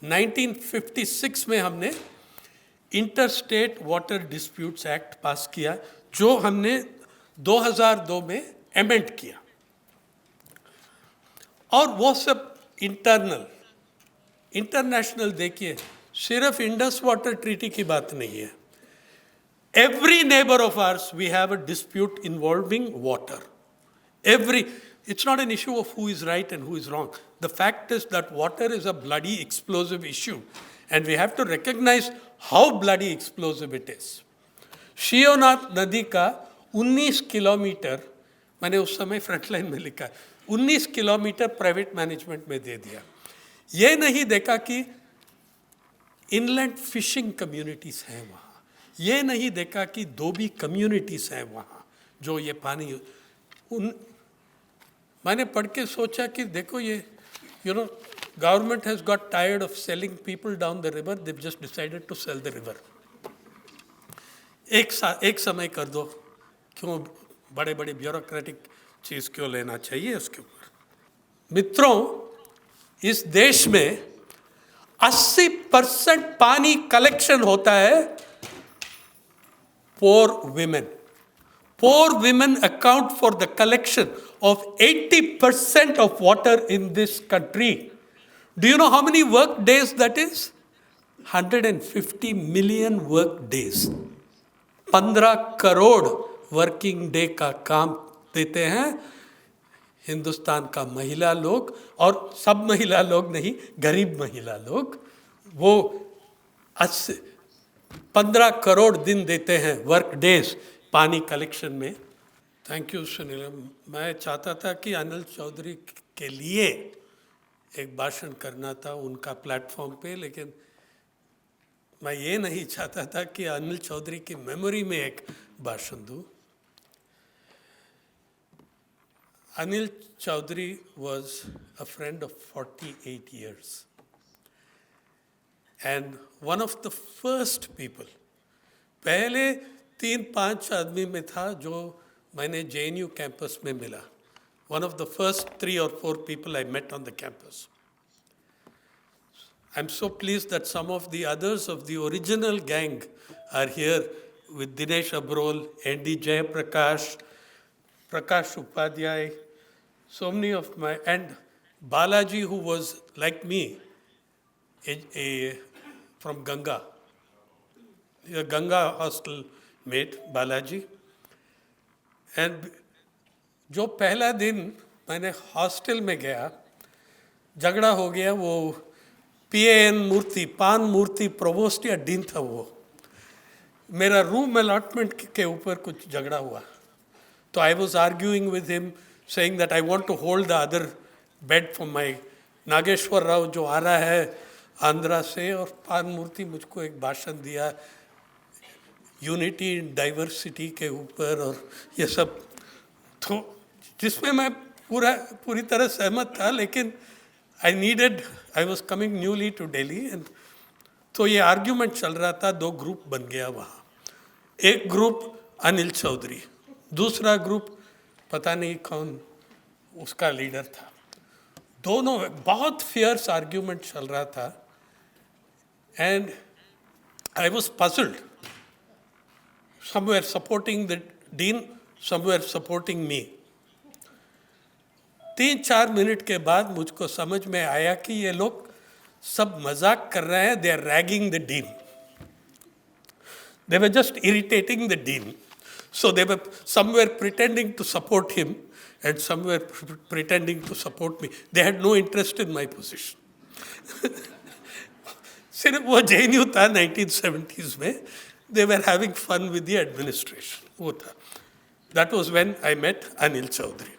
1956 में हमने interstate water disputes act पास किया, जो हमने 2002 में एमेंड किया। और वो सब इंटरनेशनल देखिए, सिर्फ इंडस वाटर ट्रीटी की बात नहीं है। Every neighbor of ours, we have a dispute involving water. It's not an issue of who is right and who is wrong. The fact is that water is a bloody explosive issue, and we have to recognize how bloody explosive it is. शियोनाथ नदी का 19 kilometre, मैंने उस समय frontline में लिखा, 19 kilometre private management में दे दिया। ये नहीं देखा कि इनलैंड फिशिंग कम्युनिटीज हैं वहाँ, ये नहीं देखा कि धोबी कम्युनिटीज हैं वहाँ जो ये पानी मैंने पढ़ के सोचा कि देखो ये government has got tired of selling people down the river, they just decided to sell the river. एक समय कर दो, क्यों बड़े बड़े ब्यूरोक्रेटिक चीज़ क्यों लेना चाहिए उसके ऊपर। मित्रों, इस देश में 80% पानी कलेक्शन होता है poor women. Poor women account for the collection of 80% of water in this country. Do you know how many work days that is? 150 million work days. 15 crore working day का काम देते हैं हिंदुस्तान का महिला लोग, और सब महिला लोग नहीं, गरीब महिला लोग। वो 15 करोड़ दिन देते हैं वर्क डेज पानी कलेक्शन में। Thank you Sunil. मैं चाहता था कि अनिल चौधरी के लिए एक भाषण करना था उनका प्लेटफॉर्म पे, लेकिन मैं ये नहीं चाहता था कि अनिल चौधरी की मेमोरी में एक भाषण दूँ। Anil Chowdhury was a friend of 48 years. And one of the first people, पहले 3-5 आदमी में था जो मैंने JNU campus में मिला. One of the first 3 or 4 people I met on the campus. I'm so pleased that some of the others of the original gang are here with Dinesh Abrol, N.D. Jayaprakash, Prakash Upadhyay, so many of my, and Balaji, who was like me, from Ganga, a Ganga hostel mate, Balaji. And जो पहला दिन मैंने hostel में गया, झगड़ा हो गया, वो PAN मूर्ति, पान मूर्ति प्रोवोस्ट या डीन था वो, मेरा रूम अलॉटमेंट के ऊपर कुछ झगड़ा हुआ. तो I was arguing with him, saying that I want to hold the other bed for my Nageshwar Rao जो आ रहा है आंध्रा से, और पान मूर्ति मुझको एक भाषण दिया यूनिटी इन डाइवर्सिटी के ऊपर और ये सब, तो जिसमें मैं पूरी तरह सहमत था, लेकिन I was coming newly to Delhi, and तो ये आर्ग्यूमेंट चल रहा था. 2 ग्रुप बन गया वहाँ. एक ग्रुप अनिल चौधरी, दूसरा ग्रुप पता नहीं कौन उसका लीडर था. दोनों बहुत फियर्स आर्ग्यूमेंट चल रहा था, and I was puzzled. Some were supporting the dean, some were supporting me. 3-4 minute के बाद मुझको समझ में आया कि ये लोग सब मजाक कर रहे हैं. They are ragging the dean. They were just irritating the dean. So some were pretending to support him and some were pretending to support me. They had no interest in my position. सिर्फ वो JNU था 1970s में. They were having fun with the administration. वो था. That was when I met Anil Chowdhury.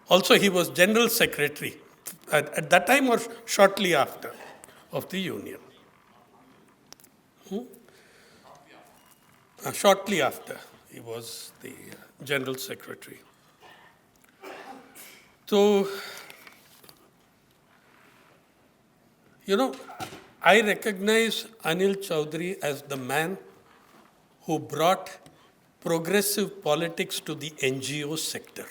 Also, he was General Secretary at that time or shortly after of the Union. Shortly after, he was the General Secretary. So, I recognize Anil Chowdhury as the man who brought progressive politics to the NGO sector.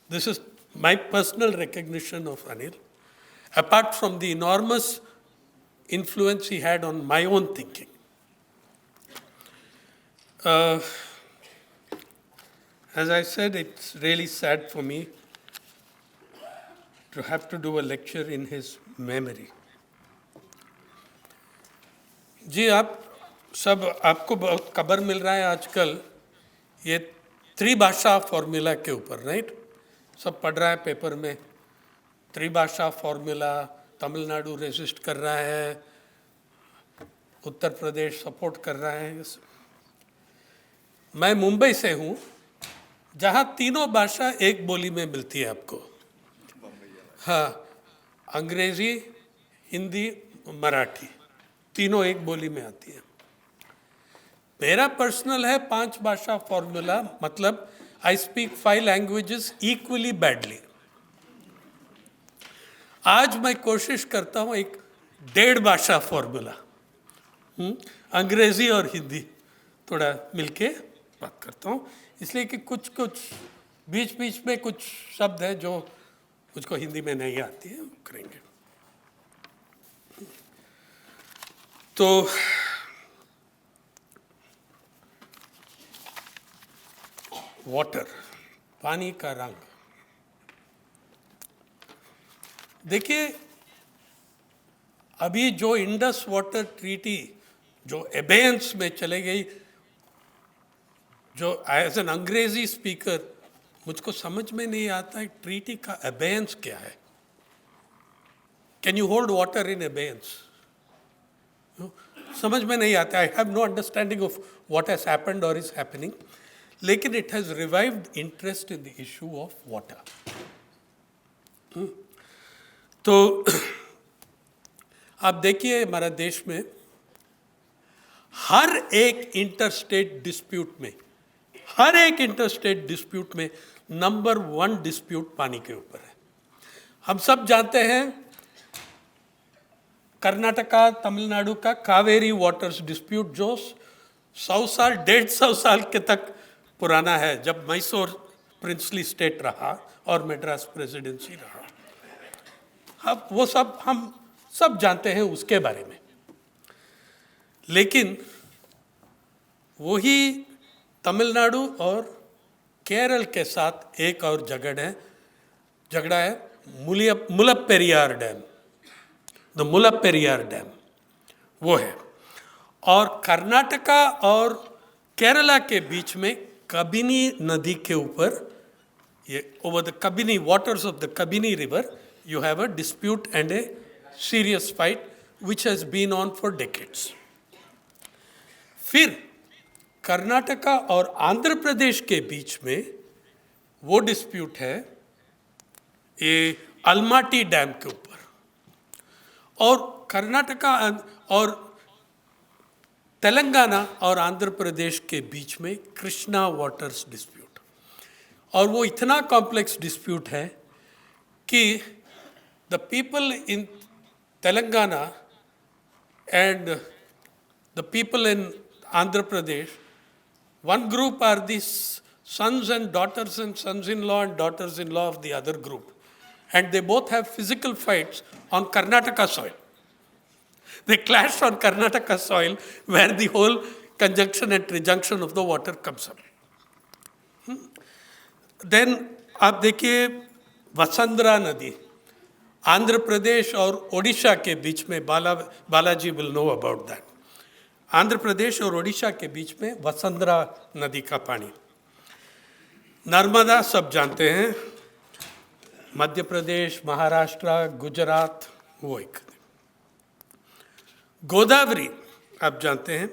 This is my personal recognition of Anil. apart from the enormous influence he had on my own thinking. As I said, it's really sad for me to have to do a lecture in his memory. जी आप सब आपको बहुत खबर मिल रहा है आजकल ये त्रिभाषा formula के ऊपर, राइट? सब पढ़ रहा है पेपर में, त्रिभाषा फॉर्मूला, तमिलनाडु रेजिस्ट कर रहा है, उत्तर प्रदेश सपोर्ट कर रहा है। मैं मुंबई से हूँ जहाँ तीनों भाषा एक बोली में मिलती है आपको। हाँ, अंग्रेजी, हिंदी, मराठी तीनों एक बोली में आती है। मेरा पर्सनल है 5 भाषा फॉर्मूला, मतलब I speak 5 languages equally badly. आज मैं कोशिश करता हूँ एक 1.5 भाषा फॉर्मूला, अंग्रेजी और हिंदी थोड़ा मिलके बात करता हूँ, इसलिए कि कुछ बीच बीच में कुछ शब्द है जो मुझको हिंदी में नहीं आती है, करेंगे। तो वाटर, पानी का रंग, देखिए अभी जो इंडस वाटर ट्रीटी जो एबेयंस में चले गई, जो एज एन अंग्रेजी स्पीकर मुझको समझ में नहीं आता है ट्रीटी का एबेयंस क्या है। Can you hold water in abeyance? समझ में नहीं आता। I have no understanding of what has happened और इज हैपनिंग, लेकिन it has revived interest in the issue of water. तो आप देखिए हमारा देश में हर एक इंटरस्टेट डिस्प्यूट में नंबर 1 डिस्प्यूट पानी के ऊपर है। हम सब जानते हैं कर्नाटका, तमिलनाडु का कावेरी वाटर्स डिस्प्यूट जो 100 साल 150 साल के तक पुराना है, जब मैसूर प्रिंसली स्टेट रहा और मद्रास प्रेसिडेंसी रहा। अब वो सब हम सब जानते हैं उसके बारे में, लेकिन वही तमिलनाडु और केरल के साथ एक और झगड़ा है मुलप्पेरियार डैम, द मुलप्पेरियार डैम वो है। और कर्नाटका और केरला के बीच में कबिनी नदी के ऊपर, ये over the Kabini waters of the Kabini river, you have a dispute and a serious fight which has been on for decades. फिर कर्नाटका और आंध्र प्रदेश के बीच में वो डिस्प्यूट है ये अलमाटी डैम के ऊपर, और कर्नाटका और तेलंगाना और आंध्र प्रदेश के बीच में कृष्णा वाटर्स डिस्प्यूट। और वो इतना कॉम्प्लेक्स डिस्प्यूट है कि the people in Telangana and the people in Andhra Pradesh, one group are the sons and sons-in-law and daughters-in-law of the other group. And they both have physical fights on Karnataka soil. They clash on Karnataka soil where the whole conjunction and trijunction of the water comes up. Then आप देखिए वसुंधरा नदी, आंध्र प्रदेश और ओडिशा के बीच में, Balaji will know about that. Andhra Pradesh और ओडिशा के बीच में वसुंधरा नदी का पानी। नर्मदा सब जानते हैं, मध्य प्रदेश, महाराष्ट्र, गुजरात, वो एक। गोदावरी आप जानते हैं,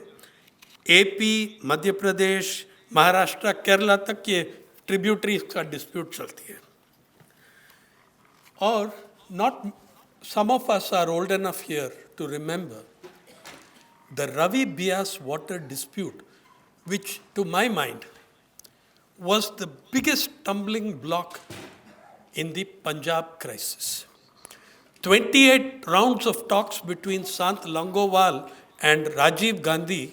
एपी, मध्य प्रदेश, महाराष्ट्र, केरला तक ये ट्रिब्यूटरीज का डिस्प्यूट चलती है। और some of us are old enough here to remember the Ravi Bias water dispute, which to my mind was the biggest stumbling block in the Punjab crisis. 28 rounds of talks between Sant Longowal and Rajiv Gandhi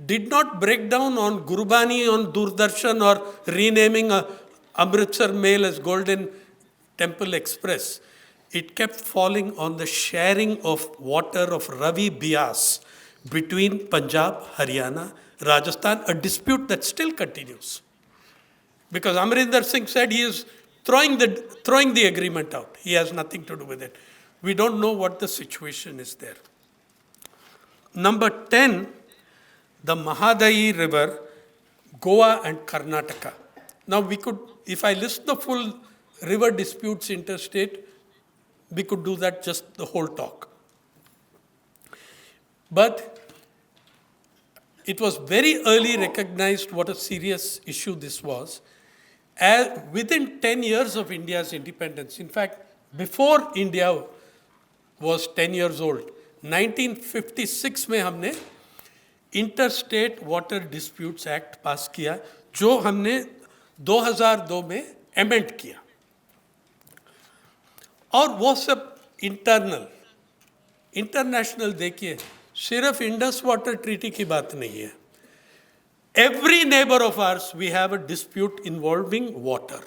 did not break down on Gurbani on Doordarshan or renaming Amritsar Mail as Golden Temple Express. it kept falling on the sharing of water of Ravi Bias between Punjab, Haryana, Rajasthan, a dispute that still continues. Because Amrinder Singh said he is throwing the agreement out. He has nothing to do with it. We don't know what the situation is there. Number 10, the Mahadayi River, Goa and Karnataka. Now we could, if I list the full river disputes interstate, we could do that just the whole talk. But it was very early recognized what a serious issue this was. As within 10 years of India's independence, in fact, before India was 10 years old, 1956 में हमने interstate water disputes act पास किया, जो हमने 2002 में amend किया. और वो सब इंटरनेशनल देखिए, सिर्फ इंडस वाटर ट्रीटी की बात नहीं है. Every neighbor of ours, we have a dispute involving water.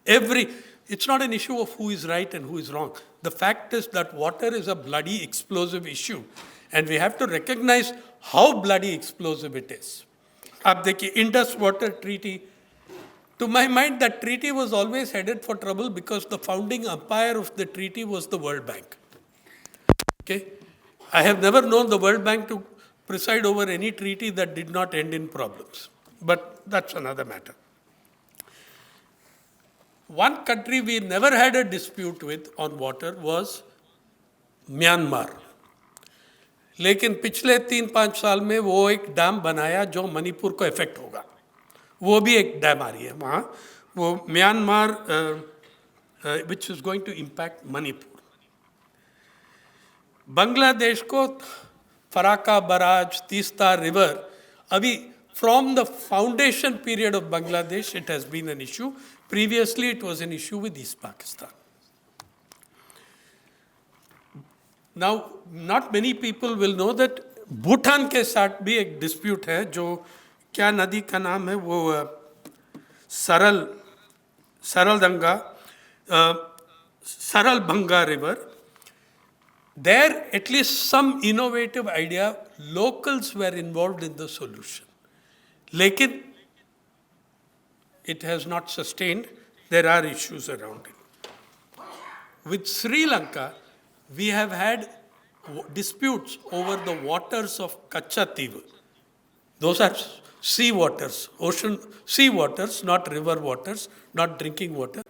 It's not an issue of who is right and who is wrong. The fact is that water is a bloody explosive issue, and we have to recognize how bloody explosive it is. आप देखिए, Indus Water Treaty, to my mind, that treaty was always headed for trouble because the founding umpire of the treaty was the World Bank. Okay? I have never known the World Bank to preside over any treaty that did not end in problems. But that's another matter. One country we never had a dispute with on water was Myanmar. लेकिन पिछले 3-5 साल में वो एक dam बनाया जो मणिपुर को effect होगा. वो भी एक डैम आ रही है वहाँ, वो Myanmar, which is going to impact Manipur. Bangladesh को फराका बराज, तीस्ता रिवर, अभी from the foundation period of Bangladesh, it has been an issue. Previously, it was an issue with East Pakistan. Now, not many people will know that Bhutan के साथ भी एक dispute है, जो क्या नदी का नाम है, वो सरल river. There, at least some innovative idea, locals were involved in the solution. Lekin, it has not sustained. There are issues around it. With Sri Lanka, we have had disputes over the waters of Kachativa. Those are sea waters, sea waters, not river waters, not drinking water.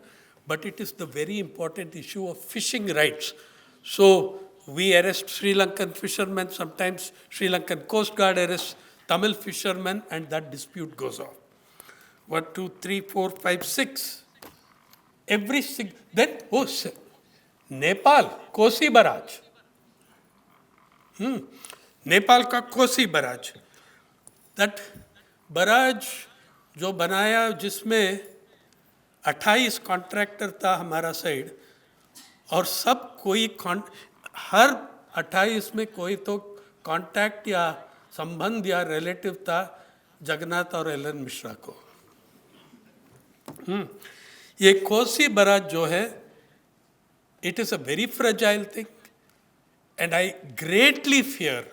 But it is the very important issue of fishing rights. So, we arrest Sri Lankan fishermen, sometimes Sri Lankan Coast Guard arrests Tamil fishermen, and that dispute goes on. 1, 2, 3, 4, 5, 6. Then, Nepal, Kosi Barrage. Nepal का Kosi Barrage. That barrage जो बनाया, जिसमें 28 contractor था हमारा side, और सब कोई हर 28 में कोई तो कांटेक्ट या संबंध या रिलेटिव था जगन्नाथ और एलन मिश्रा को. ये कोसी बराज जो है, it is a very fragile thing, and I greatly fear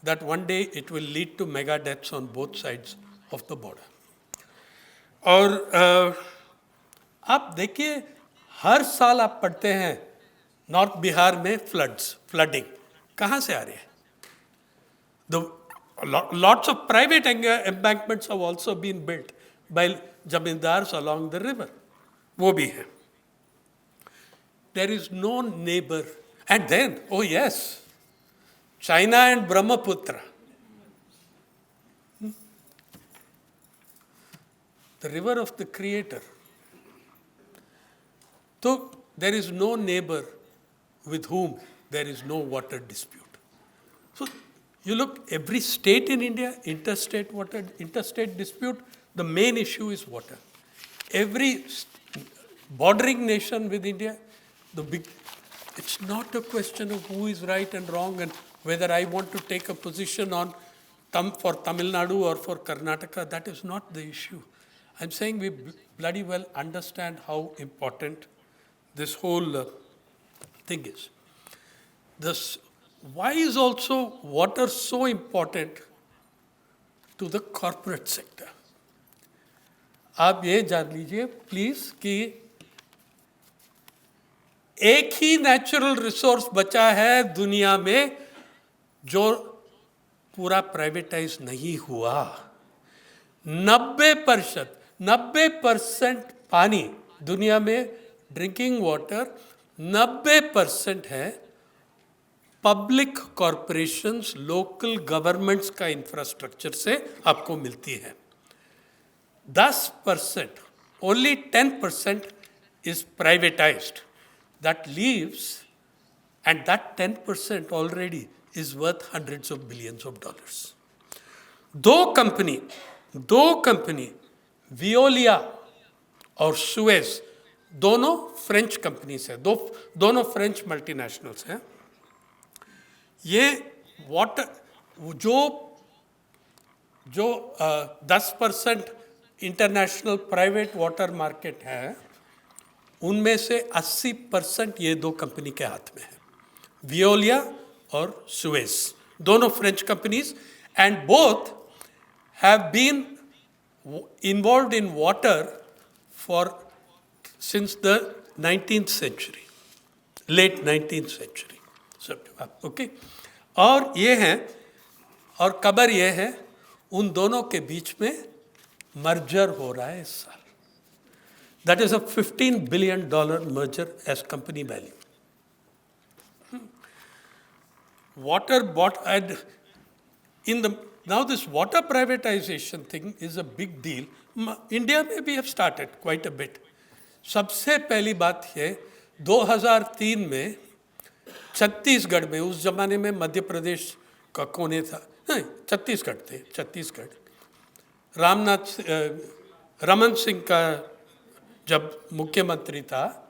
that one day it will lead to mega deaths on both sides of the border. और आप देखिए, हर साल आप पढ़ते हैं नॉर्थ बिहार में फ्लडिंग कहाँ से आ रही है? Lots of private embankments have also been built by zamindars along the river. वो भी है. There is no neighbor. And then, oh yes, China and Brahmaputra. The river of the Creator. So, there is no neighbor with whom there is no water dispute. So, you look, every state in India, interstate dispute, the main issue is water. Every bordering nation with India, it's not a question of who is right and wrong and whether I want to take a position on for Tamil Nadu or for Karnataka. That is not the issue. I'm saying we bloody well understand how important this whole thing is, this, why is also water so important to the corporate sector? आप ये जान लीजिए please कि एक ही natural resource बचा है दुनिया में जो पूरा प्राइवेटाइज नहीं हुआ। 90% पानी दुनिया में ड्रिंकिंग वाटर 90% है पब्लिक कॉरपोरेशंस, लोकल गवर्नमेंट्स का इंफ्रास्ट्रक्चर से आपको मिलती है। 10%, only 10% is privatized. That leaves, and that 10% already is worth hundreds of billions of dollars. दो कंपनी वियोलिया और सुएज, दोनों फ्रेंच कंपनीज हैं, दोनों फ्रेंच मल्टीनेशनल्स हैं। ये वाटर जो 10% इंटरनेशनल प्राइवेट वाटर मार्केट है, उनमें से 80% ये दो कंपनी के हाथ में है, वियोलिया और सुएज, दोनों French companies, and both have been involved in water for since the 19th century, late 19th century, okay. और ये है, और खबर ये है उन दोनों के बीच में मर्जर हो रहा है इस साल। That is a $15 billion merger as company value. Water bought, and now this water privatization thing is a big deal. India में भी have started quite a bit. सबसे पहली बात ये 2003 में छत्तीसगढ़ में, उस जमाने में मध्य प्रदेश का कोने था, नहीं छत्तीसगढ़, रमन सिंह का जब मुख्यमंत्री था,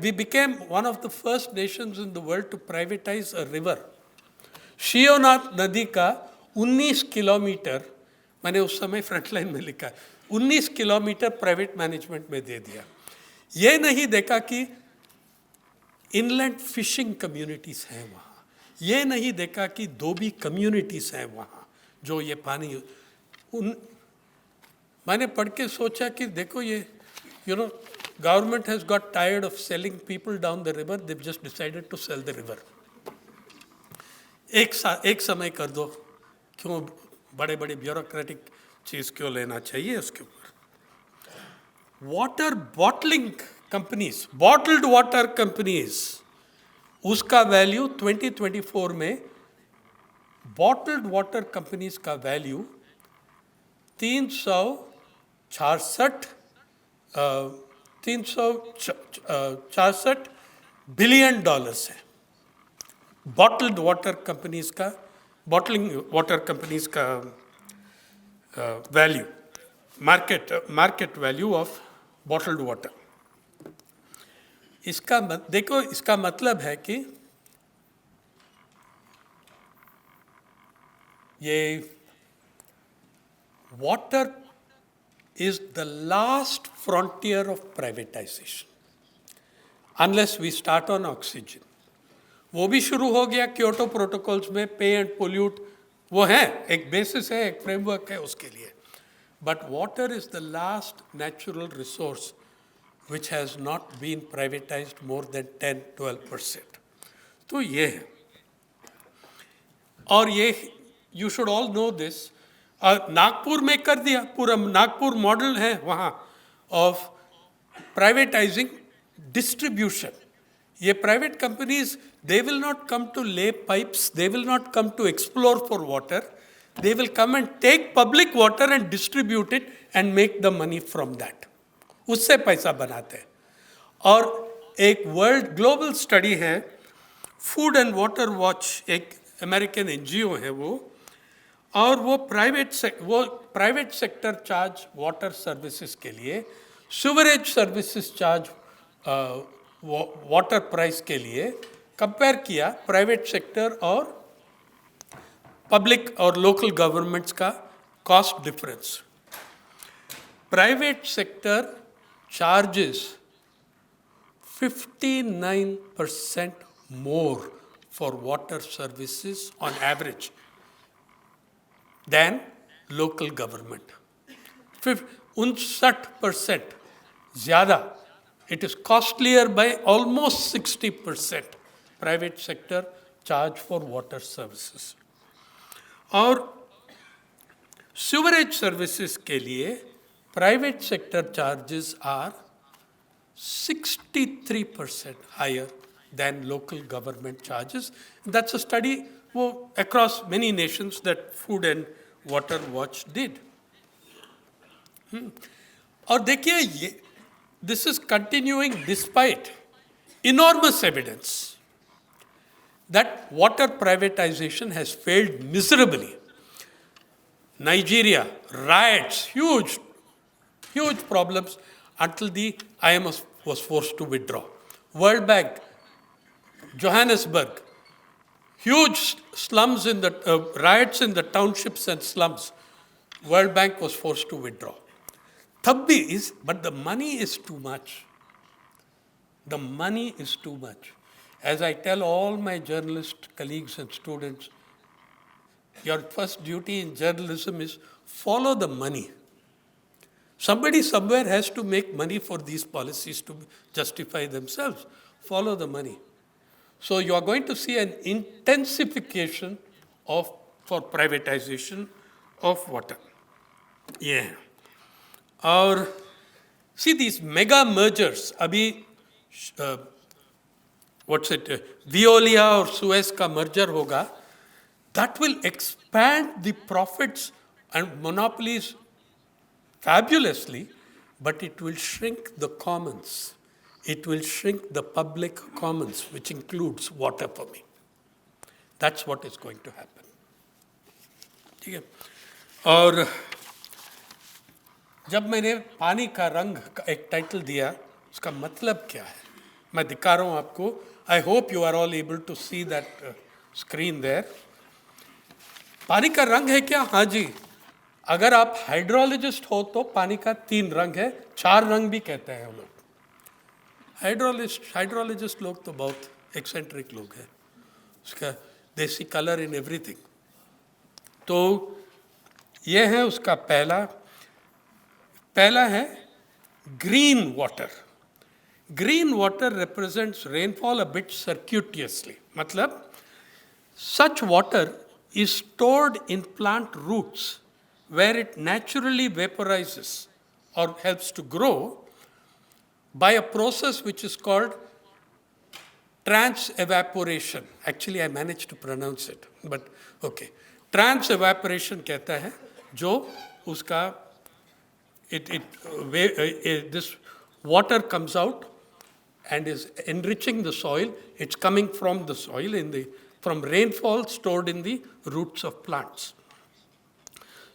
we became one of the first nations in the world to privatize a river. शियोनाथ नदी का 19 किलोमीटर, मैंने उस समय फ्रंटलाइन में लिखा, 19 किलोमीटर प्राइवेट मैनेजमेंट में दे दिया। ये नहीं देखा कि इनलैंड फिशिंग कम्युनिटीज हैं वहाँ, ये नहीं देखा कि धोबी कम्युनिटीज हैं वहाँ जो ये पानी मैंने पढ़ के सोचा कि देखो ये government has got tired of selling people down the river, they just decided to sell the river. एक समय कर दो, क्यों बड़े बड़े ब्यूरोक्रेटिक चीज़ क्यों लेना चाहिए उसके ऊपर। Water bottling companies, bottled water companies, उसका वैल्यू 2024 में बॉटल्ड वाटर कंपनीज का वैल्यू 366 बिलियन डॉलर्स है। बॉटल्ड वाटर कंपनीज का, बॉटलिंग वाटर कंपनीज का value, market value of bottled water. देखो इसका मतलब है कि ये water is the last frontier of privatization unless we start on oxygen. वो भी शुरू हो गया क्योटो प्रोटोकॉल्स में, पे एंड पोल्यूट, वो है एक बेसिस है, एक फ्रेमवर्क है उसके लिए। But water is the last natural resource which has not been privatized more than 10-12%. तो ये है, और ये you should all know this. Nagpur में कर दिया, पूरा नागपुर मॉडल है वहाँ ऑफ प्राइवेटाइजिंग डिस्ट्रीब्यूशन। ये private companies, they will not come to lay pipes, they will not come to explore for water, they will come and take public water and distribute it and make the money from that. उससे पैसा बनाते हैं। और एक world global study है, food and water watch, एक American NGO है वो, और वो private sector charge water services के लिए, sewerage services charge water price के लिए कंपेयर किया प्राइवेट सेक्टर और पब्लिक और लोकल गवर्नमेंट्स का cost difference. Private sector charges 59% more for water services on average than local government. 59% ज़्यादा. It is costlier by almost 60%. Private sector charge for water services. और sewerage services के लिए private sector charges are 63% higher than local government charges. That's a study across many nations that Food and Water Watch did. और देखिए this is continuing despite enormous evidence that water privatization has failed miserably. Nigeria, riots, huge problems until the IMF was forced to withdraw. World Bank, Johannesburg, huge slums in the riots in the townships and slums. World Bank was forced to withdraw. But the money is too much. The money is too much. As I tell all my journalist colleagues and students, your first duty in journalism is follow the money. Somebody somewhere has to make money for these policies to justify themselves. Follow the money. So you are going to see an intensification for privatization of water. Yeah. और see these mega mergers, अभी Veolia और Suez का merger होगा, that will expand the profits and monopolies fabulously, but it will shrink the commons. It will shrink the public commons, which includes water for me. That's what is going to happen. ठीक है? और जब मैंने पानी का रंग का एक टाइटल दिया, उसका मतलब क्या है? मैं दिखा रहा हूँ आपको. I hope you are all able to see that screen there. पानी का रंग है क्या? हाँ जी. अगर आप हाइड्रोलॉजिस्ट हो तो पानी का 3 रंग है, 4 रंग भी कहते हैं हम लोग. हाइड्रोलॉजिस्ट लोग तो बहुत एक्सेंट्रिक लोग हैं. उसका they see color in everything. तो ये है उसका पहला है green water. Green water represents rainfall a bit circuitously. मतलब such water is stored in plant roots where it naturally vaporizes or helps to grow by a process which is called trans-evaporation. Actually, I managed to pronounce it, but okay. Trans-evaporation कहता है जो उसका this water comes out and is enriching the soil. It's coming from the soil from rainfall stored in the roots of plants.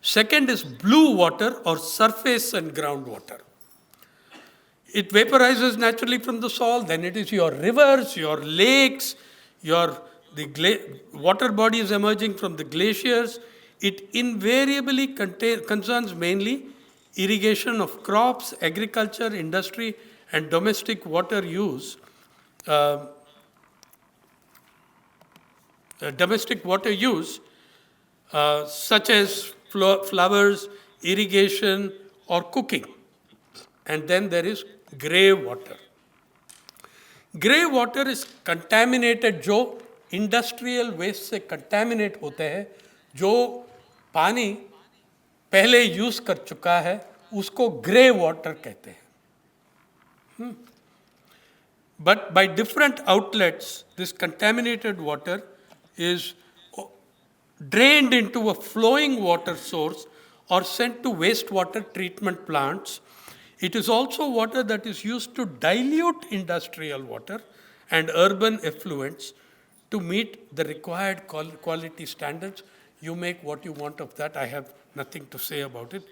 Second is blue water or surface and groundwater. It vaporizes naturally from the soil, then it is your rivers, your lakes, water bodies emerging from the glaciers. It invariably concerns mainly irrigation of crops, agriculture, industry, and domestic water use. Such as flowers, irrigation, or cooking. And then there is grey water. Grey water is contaminated, जो industrial waste से contaminate होते हैं, जो पानी पहले use कर चुका है, उसको grey water कहते हैं. But by different outlets, this contaminated water is drained into a flowing water source or sent to wastewater treatment plants. It is also water that is used to dilute industrial water and urban effluents to meet the required quality standards. You make what you want of that. I have nothing to say about it.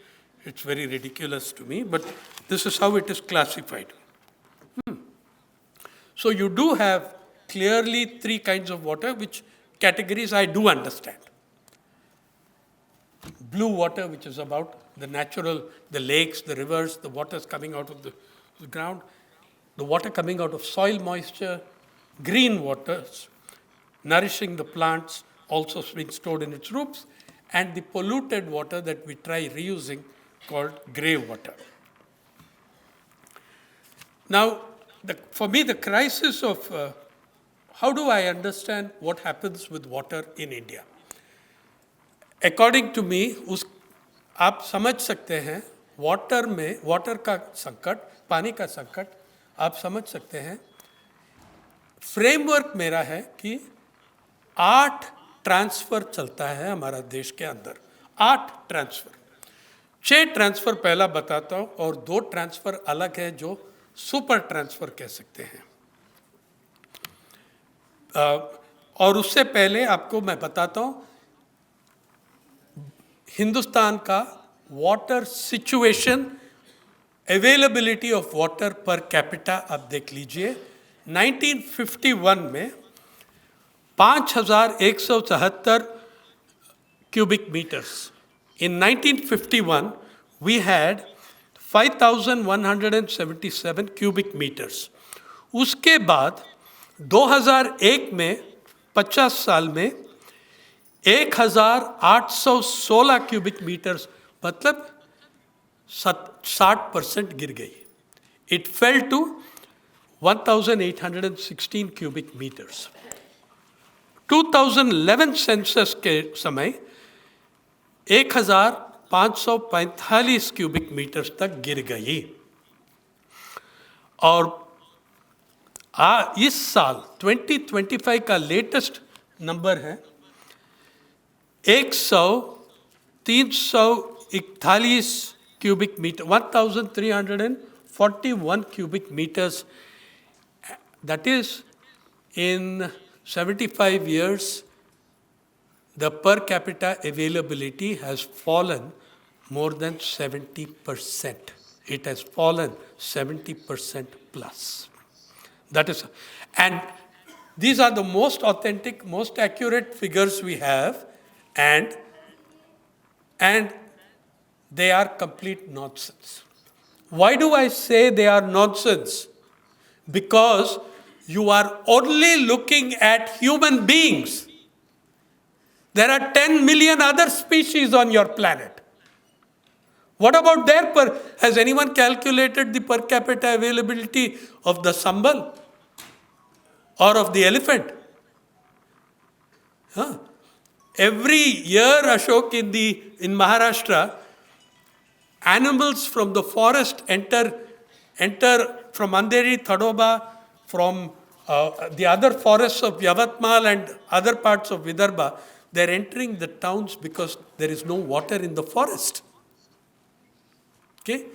It's very ridiculous to me, but this is how it is classified. So you do have clearly 3 kinds of water, which categories I do understand. Blue water, which is about the natural, the lakes, the rivers, the waters coming out of the ground. the water coming out of soil moisture, green waters, nourishing the plants, also being stored in its roots, and the polluted water that we try reusing called grey water. Now, for me, the crisis of how do I understand what happens with water in India? According to me, आप समझ सकते हैं water का संकट, पानी का संकट आप समझ सकते हैं. फ्रेमवर्क मेरा है कि 8 ट्रांसफ़र चलता है हमारा देश के अंदर. 8 ट्रांसफ़र. 6 ट्रांसफ़र पहला बताता हूँ और 2 ट्रांसफ़र अलग है जो सुपर ट्रांसफ़र कह सकते हैं. और उससे पहले आपको मैं बताता हूँ हिंदुस्तान का water situation, availability of water per capita आप देख लीजिए. 1951 में 5174 cubic meters. In 1951, we had 5177 cubic meters. उसके बाद 2001 में 50 साल में 1816 क्यूबिक मीटर्स, मतलब 60% गिर गई. It fell to 1816 cubic meters. 2011 census के समय 1545 क्यूबिक मीटर्स तक गिर गई. और इस साल 2025 का लेटेस्ट नंबर है 341 cubic meter, 1341 cubic meters. That is, in 75 years, the per capita availability has fallen more than 70%. It has fallen 70% plus. That is, and these are the most authentic, most accurate figures we have, and they are complete nonsense. Why do I say they are nonsense? Because you are only looking at human beings. There are 10 million other species on your planet. What about has anyone calculated the per capita availability of the sambal or of the elephant? Huh? Every year, Ashok, in Maharashtra, animals from the forest enter from Andheri, Tadoba, from the other forests of Yavatmal and other parts of Vidarbha. They're entering the towns because there is no water in the forest. Okay?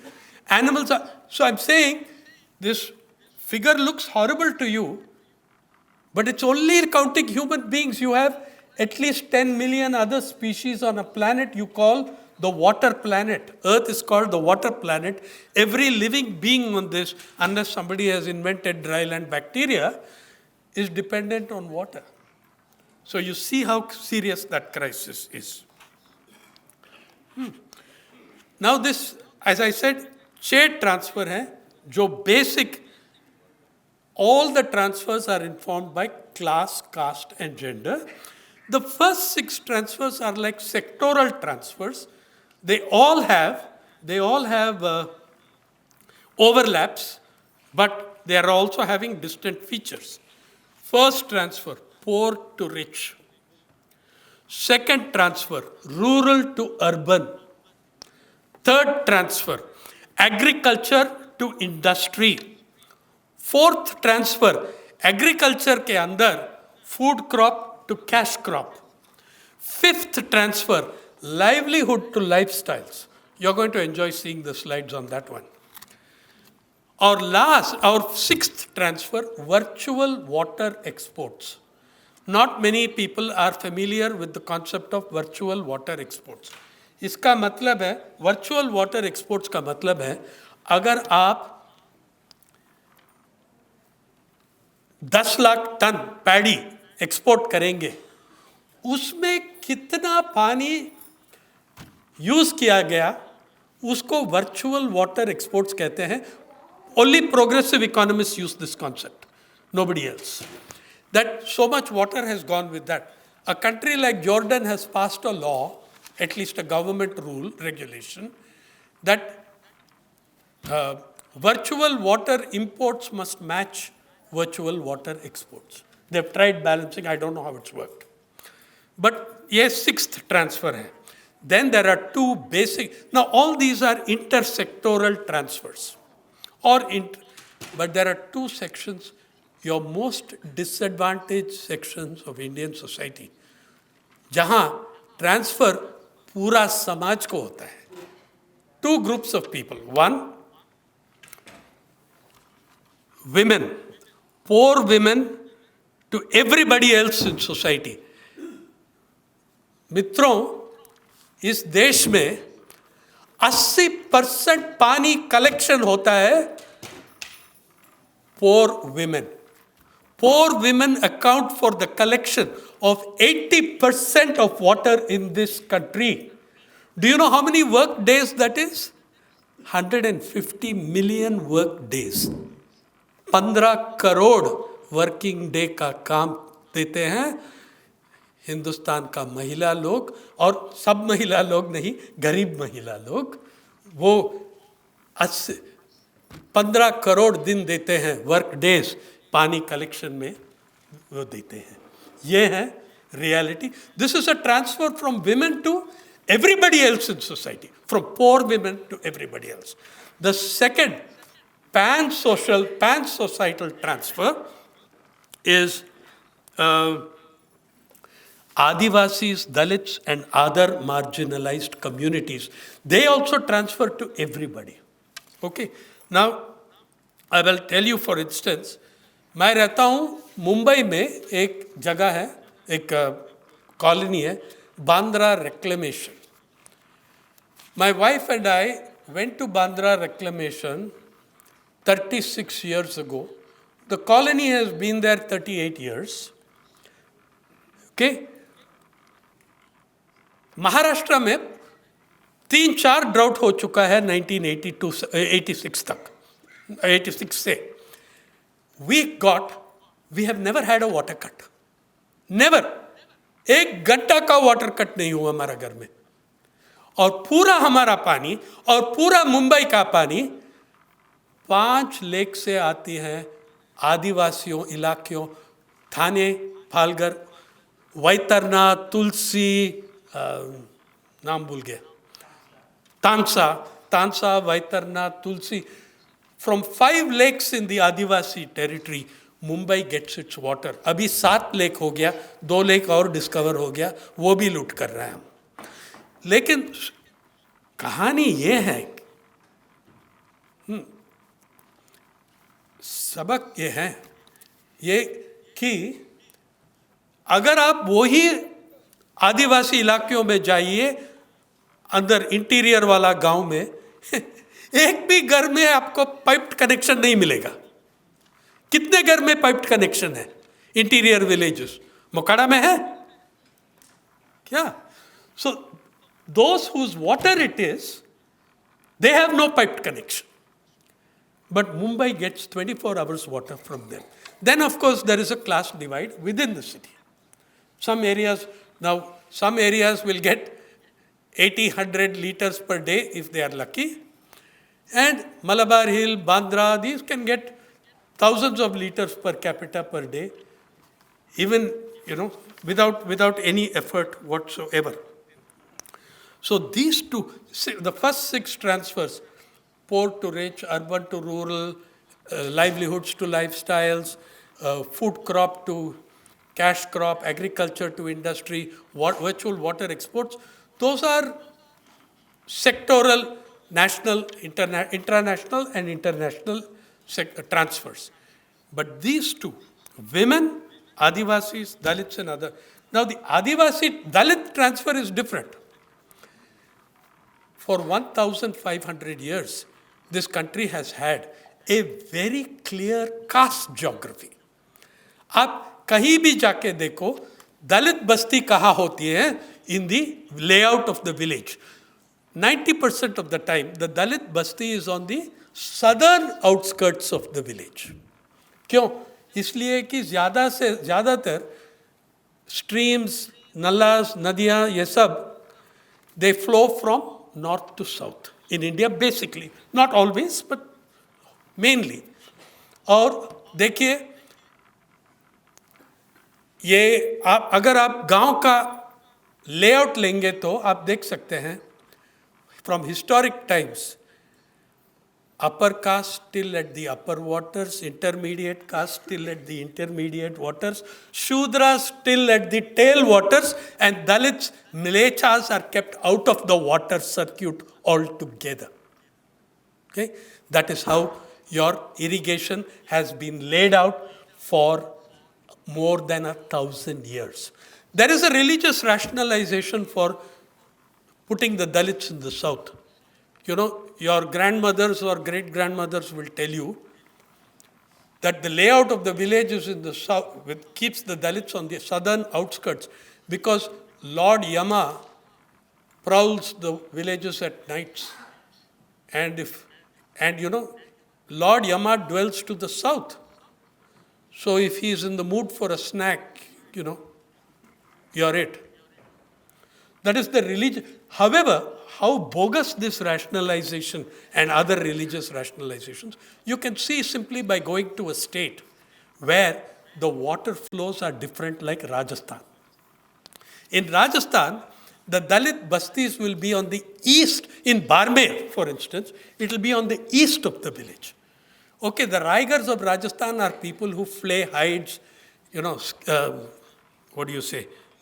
Animals are, so I'm saying this figure looks horrible to you, but it's only counting human beings. You have at least 10 million other species on a planet you call the water planet. Earth is called the water planet. Every living being on this, unless somebody has invented dry land bacteria, is dependent on water. So you see how serious that crisis is. Now this, as I said, 6 transfer hai, jo basic, all the transfers are informed by class, caste and gender. The first 6 transfers are like sectoral transfers. They all have overlaps, but they are also having distinct features. First transfer, poor to rich. Second transfer, rural to urban. Third transfer, agriculture to industry. Fourth transfer, agriculture ke andar, food crop to cash crop. Fifth transfer, livelihood to lifestyles. You're going to enjoy seeing the slides on that one. Our sixth transfer, virtual water exports. Not many people are familiar with the concept of virtual water exports. इसका मतलब है, virtual water exports का मतलब है, अगर आप 10 lakh ton paddy export करेंगे, उसमें कितना पानी यूज किया गया, उसको वर्चुअल वाटर एक्सपोर्ट्स कहते हैं. Only progressive economists use this concept, nobody else. That so much water has gone with that. A country like Jordan has passed a law, at least a government rule, regulation, that virtual water imports must match virtual water exports. They've tried balancing, I don't know how it's worked. But yes, sixth transfer hai. Then there are two basic, now all these are intersectoral transfers. But there are two sections, your most disadvantaged sections of Indian society, जहाँ transfer पूरा समाज को होता है. Two groups of people. One, women, poor women to everybody else in society. मित्रों, इस देश में 80% पानी कलेक्शन होता है poor women. Poor women account for the collection of 80% of water in this country. Do you know how many work days that is? 150 million work days. 15 crore working day का काम देते हैं हिंदुस्तान का महिला लोग, और सब महिला लोग नहीं, गरीब महिला लोग. वो 15 करोड़ दिन देते हैं, वर्क डेज पानी कलेक्शन में वो देते हैं. ये है reality. This is a transfer from women to everybody else in society, from poor women to everybody else. The second pan-societal transfer is Adivasis, Dalits, and other marginalized communities. They also transfer to everybody. Okay. Now, I will tell you, for instance, मैं रहता हूँ मुंबई में, एक जगह है, एक colony है, Bandra Reclamation. My wife and I went to Bandra Reclamation 36 years ago. The colony has been there 38 years. Okay? Maharashtra में 3-4 ड्राउट हो चुका है 1986 तक, 86 से. We have never had a water cut. Never. 1 घंटा का वाटर कट नहीं हुआ हमारा घर में. और पूरा हमारा पानी और पूरा मुंबई का पानी 5 लेक से आती है आदिवासियों इलाकों, थाने, फालगर, वैतरना, तुलसी, नाम भूल गया, तानसा, वैतरना, तुलसी. From 5 lakes in the Adivasi territory, Mumbai gets its water. अभी 7 लेक हो गया, 2 लेक और डिस्कवर हो गया, वो भी लूट कर रहे हैं हम. लेकिन कहानी ये है, सबक ये है ये कि अगर आप वही आदिवासी इलाकों में जाइए, अंदर इंटीरियर वाला गांव में, एक भी घर में आपको पाइप्ड कनेक्शन नहीं मिलेगा. कितने घर में पाइप्ड कनेक्शन है इंटीरियर विलेजेस? मोकाड़ा में है क्या? सो those whose water it is, they have no piped connection. But Mumbai gets 24 hours water from them. Then of course there is a class divide within the city. Some areas will get 80-100 liters per day if they are lucky. And Malabar Hill, Bandra, these can get thousands of liters per capita per day, even without any effort whatsoever. So these two, the first 6 transfers, poor to rich, urban to rural, livelihoods to lifestyles, food crop to cash crop, agriculture to industry, virtual water exports, those are sectoral, national, international and international transfers. But these two, women, Adivasis, Dalits and other. Now the Adivasi Dalit transfer is different. For 1,500 years, this country has had a very clear caste geography. आप कहीं भी जाके देखो, दलित बस्ती कहाँ होती है? In the layout of the village. 90% of the time, the Dalit Basti is on the southern outskirts of the village. क्यों? इसलिए कि ज़्यादा से ज़्यादातर streams, nalas, nadiyan, ये सब, they flow from north to south in India basically. Not always, but mainly. और देखिए, ये अगर आप गांव का लेआउट लेंगे तो आप देख सकते हैं, from historic times, upper caste still at the upper waters, intermediate caste still at the intermediate waters, Shudras still at the tail waters, and Dalits, Milechas are kept out of the water circuit altogether. Okay? That is how your irrigation has been laid out for more than 1,000 years. There is a religious rationalization for putting the Dalits in the south. You know, your grandmothers or great-grandmothers will tell you that the layout of the village is in the south, keeps the Dalits on the southern outskirts, because Lord Yama prowls the villages at nights. And Lord Yama dwells to the south. So if he is in the mood for a snack, you're it. That is the religion. However, how bogus this rationalization and other religious rationalizations, you can see simply by going to a state where the water flows are different, like Rajasthan. In Rajasthan, the Dalit bastis will be on the east. In Barmer, for instance, it will be on the east of the village. Okay, the Raigars of Rajasthan are people who flay hides,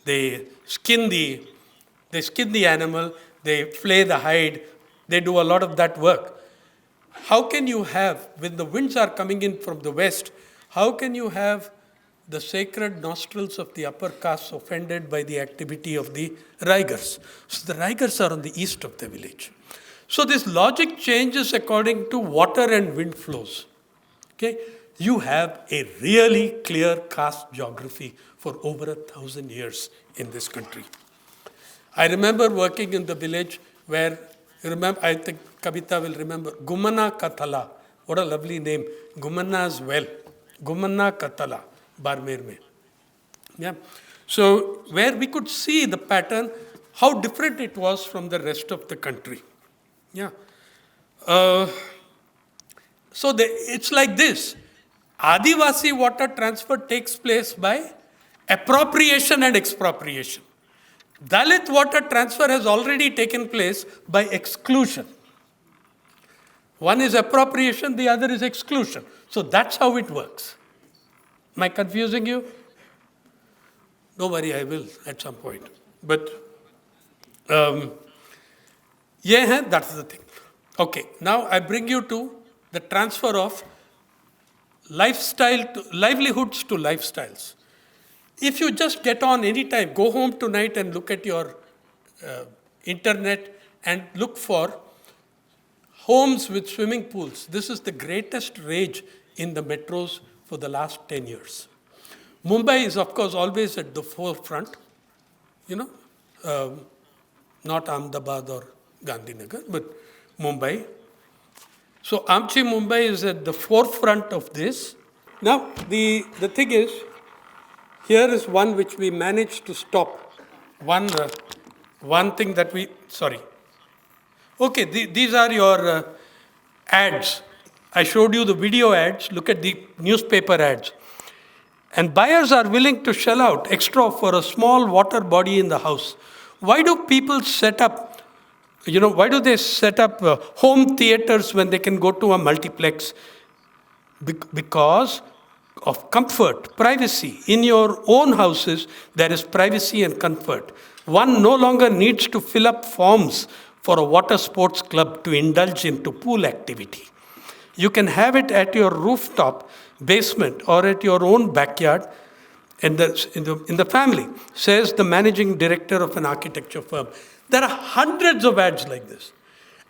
They skin the animal, they flay the hide, they do a lot of that work. How can you have, when the winds are coming in from the west, how can you have the sacred nostrils of the upper castes offended by the activity of the Raigars? So the Raigars are on the east of the village. So this logic changes according to water and wind flows. Okay? You have a really clear caste geography for over 1,000 years in this country. I remember working in the village where, I think Kavita will remember, Gumana Kathala. What a lovely name. Gumana's well. Gumana Kathala, Barmer mein. Yeah. So where we could see the pattern, how different it was from the rest of the country. Yeah. So it's like this. Adivasi water transfer takes place by appropriation and expropriation. Dalit water transfer has already taken place by exclusion. One is appropriation, the other is exclusion. So that's how it works. Am I confusing you? Don't worry, I will at some point. But that's the thing. Okay, now I bring you to the transfer of livelihoods to lifestyles. If you just get on any time, go home tonight and look at your internet and look for homes with swimming pools. This is the greatest rage in the metros for the last 10 years. Mumbai is, of course, always at the forefront, not Ahmedabad or Gandhinagar, but Mumbai. So Amchi Mumbai is at the forefront of this. Now, the thing is, here is one which we managed to stop. One thing that Okay, these are your ads. I showed you the video ads. Look at the newspaper ads. And buyers are willing to shell out extra for a small water body in the house. Why do people set up, why do they set up home theaters when they can go to a multiplex? Because of comfort, privacy. In your own houses, there is privacy and comfort. One no longer needs to fill up forms for a water sports club to indulge into pool activity. You can have it at your rooftop, basement, or at your own backyard in the family, says the managing director of an architecture firm. There are hundreds of ads like this.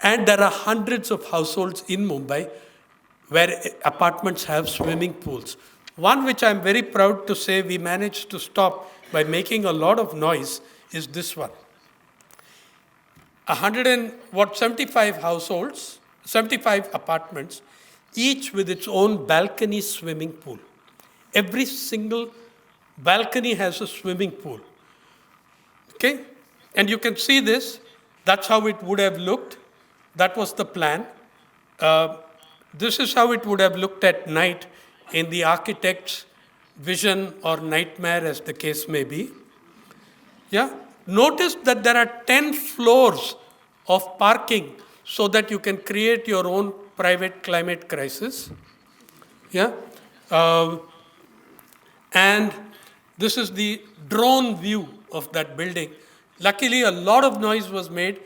And there are hundreds of households in Mumbai where apartments have swimming pools. One which I'm very proud to say we managed to stop by making a lot of noise is this one. 75 households, 75 apartments, each with its own balcony swimming pool. Every single balcony has a swimming pool. Okay? And you can see this. That's how it would have looked. That was the plan. This is how it would have looked at night in the architect's vision or nightmare, as the case may be. Yeah? Notice that there are 10 floors of parking so that you can create your own private climate crisis. Yeah? And this is the drone view of that building. Luckily, a lot of noise was made.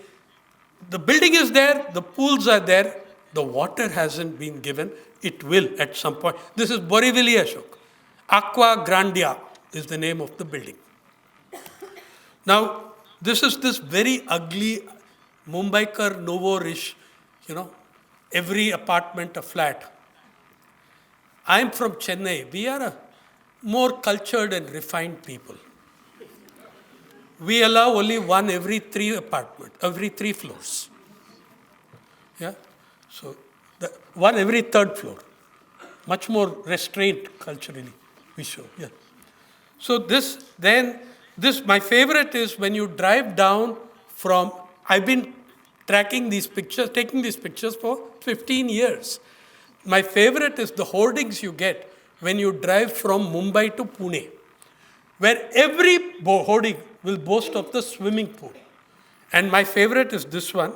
The building is there, the pools are there, the water hasn't been given. It will at some point. This is Borivali Ashok. Aqua Grandia is the name of the building. Now, this is this very ugly Mumbaikar Novo-ish, every apartment a flat. I'm from Chennai. We are a more cultured and refined people. We allow only one every 3 floors. Yeah? So, one every 3rd floor. Much more restraint culturally, we show. Yeah. So my favorite is when you drive down from, I've been taking these pictures for 15 years. My favorite is the hoardings you get when you drive from Mumbai to Pune, where every hoarding will boast of the swimming pool. And my favorite is this one,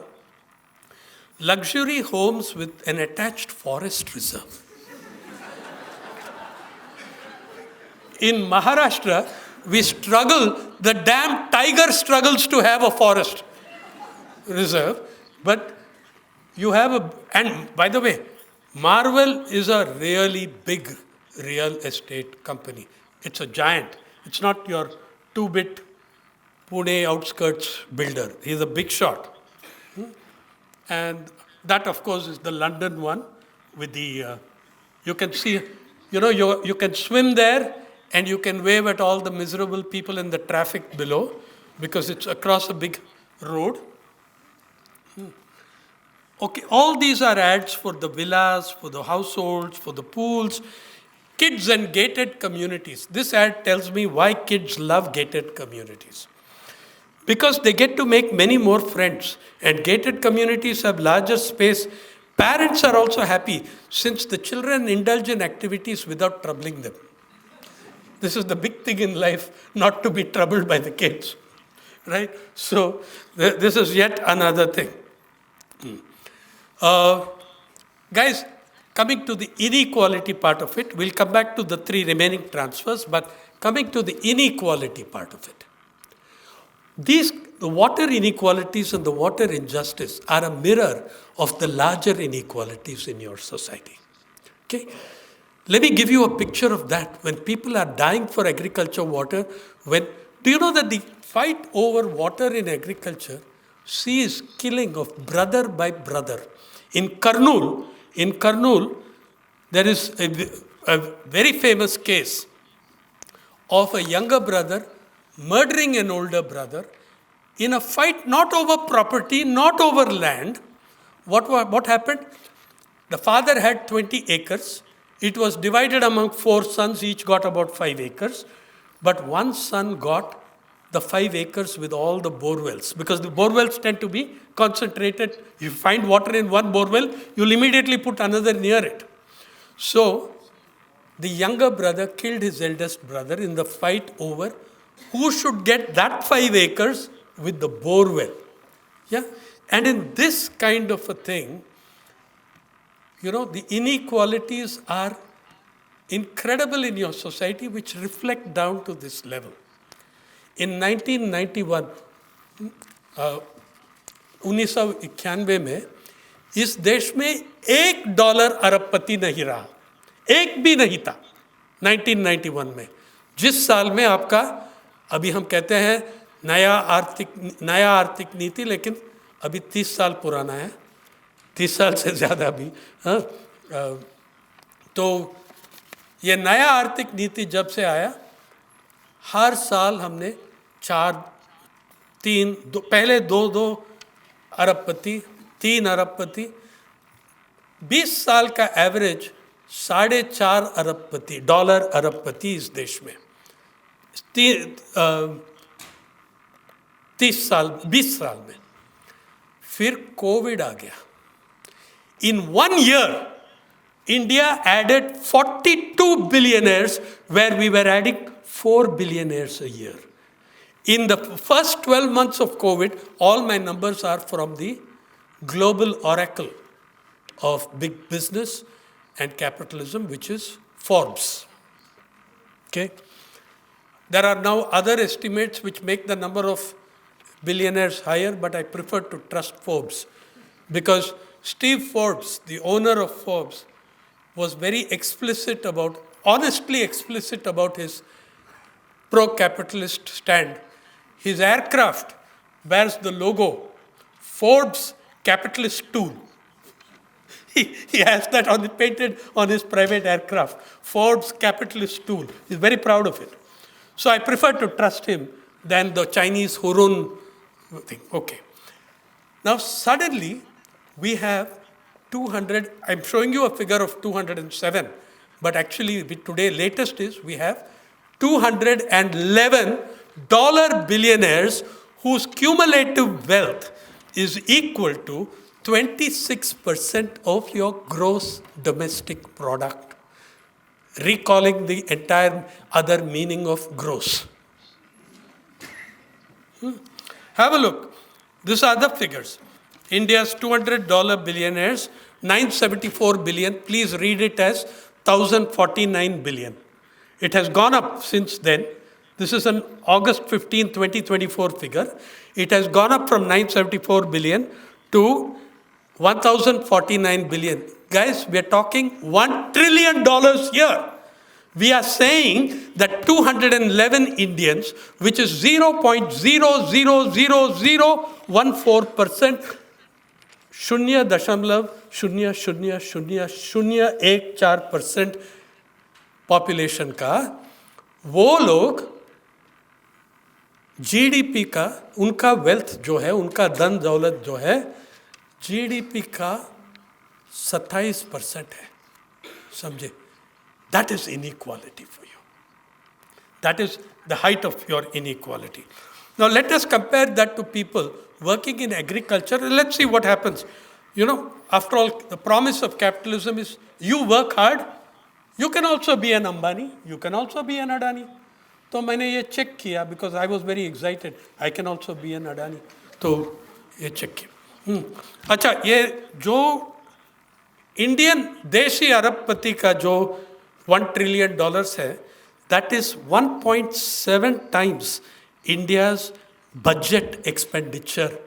luxury homes with an attached forest reserve. In Maharashtra, we struggle, the damn tiger struggles to have a forest reserve, but you have and by the way, Marvel is a really big real estate company. It's a giant. It's not your 2-bit Pune outskirts builder. He's a big shot. And that, of course, is the London one with the, you can see, you can swim there and you can wave at all the miserable people in the traffic below because it's across a big road. Okay, all these are ads for the villas, for the households, for the pools, kids and gated communities. This ad tells me why kids love gated communities. Because they get to make many more friends, and gated communities have larger space. Parents are also happy since the children indulge in activities without troubling them. This is the big thing in life, not to be troubled by the kids, right? So this is yet another thing. Guys, coming to the inequality part of it, we'll come back to the 3 remaining transfers, but coming to the inequality part of it. The water inequalities and the water injustice are a mirror of the larger inequalities in your society. Okay? Let me give you a picture of that. When people are dying for agriculture water, do you know that the fight over water in agriculture sees killing of brother by brother? In Kurnool, there is a very famous case of a younger brother murdering an older brother in a fight not over property, not over land. What happened? The father had 20 acres. It was divided among 4 sons, each got about 5 acres. But one son got the 5 acres with all the borewells, because the borewells tend to be concentrated. You find water in one borewell, you'll immediately put another near it. So the younger brother killed his eldest brother in the fight over who should get that 5 acres with the borewell. Yeah? And in this kind of a thing, the inequalities are incredible in your society, which reflect down to this level. In 1991, 1991 में इस देश में $1 अरबपति नहीं रहा, एक भी नहीं था 1991 में, जिस साल में आपका अभी हम कहते हैं नया आर्थिक नीति, लेकिन अभी 30 साल पुराना है, 30 साल से ज़्यादा अभी. तो ये नया आर्थिक नीति जब से आया, हर साल हमने पहले दो अरबपति, 3 अरबपति, 20 साल का एवरेज 4.5 डॉलर अरबपति इस देश में, 30 साल, 20 साल में। फिर कोविड आ गया। In 1 year, India added 42 billionaires where we were adding 4 billionaires a year. In the first 12 months of COVID, all my numbers are from the global oracle of big business and capitalism, which is Forbes. Okay? There are now other estimates which make the number of billionaires higher, but I prefer to trust Forbes because Steve Forbes, the owner of Forbes, was very explicit about, honestly explicit about his pro-capitalist stand. His aircraft bears the logo, Forbes Capitalist Tool. He has that painted on his private aircraft, Forbes Capitalist Tool. He's very proud of it. So I prefer to trust him than the Chinese Hurun thing. Okay. Now suddenly we have 200, I'm showing you a figure of 207, but actually today latest is we have 211 dollar billionaires whose cumulative wealth is equal to 26% of your gross domestic product, recalling the entire other meaning of gross. Have a look. These are the figures. India's $200 billionaires, 974 billion. Please read it as 1,049 billion. It has gone up since then. This is an August 15, 2024 figure. It has gone up from 974 billion to 1,049 billion. Guys, we are talking $1 trillion here. We are saying that 211 Indians, which is 0.0000014%, 0.0000014% population का, वो लोग GDP का, उनका wealth जो है, उनका धन दौलत जो है, जीडीपी का 27% है. समझे? That is inequality for you. That is the height of your inequality. Now let us compare that to people working in agriculture. Let's see what happens. You know, after all, the promise of capitalism is you work hard, you can also be an Ambani, you can also be an Adani. तो मैंने ये check किया because I was very excited. I can also be an Adani. तो ये check किया. अच्छा, ये जो इंडियन देशी अरबपति का जो $1 trillion है, that is 1.7 times India's budget expenditure.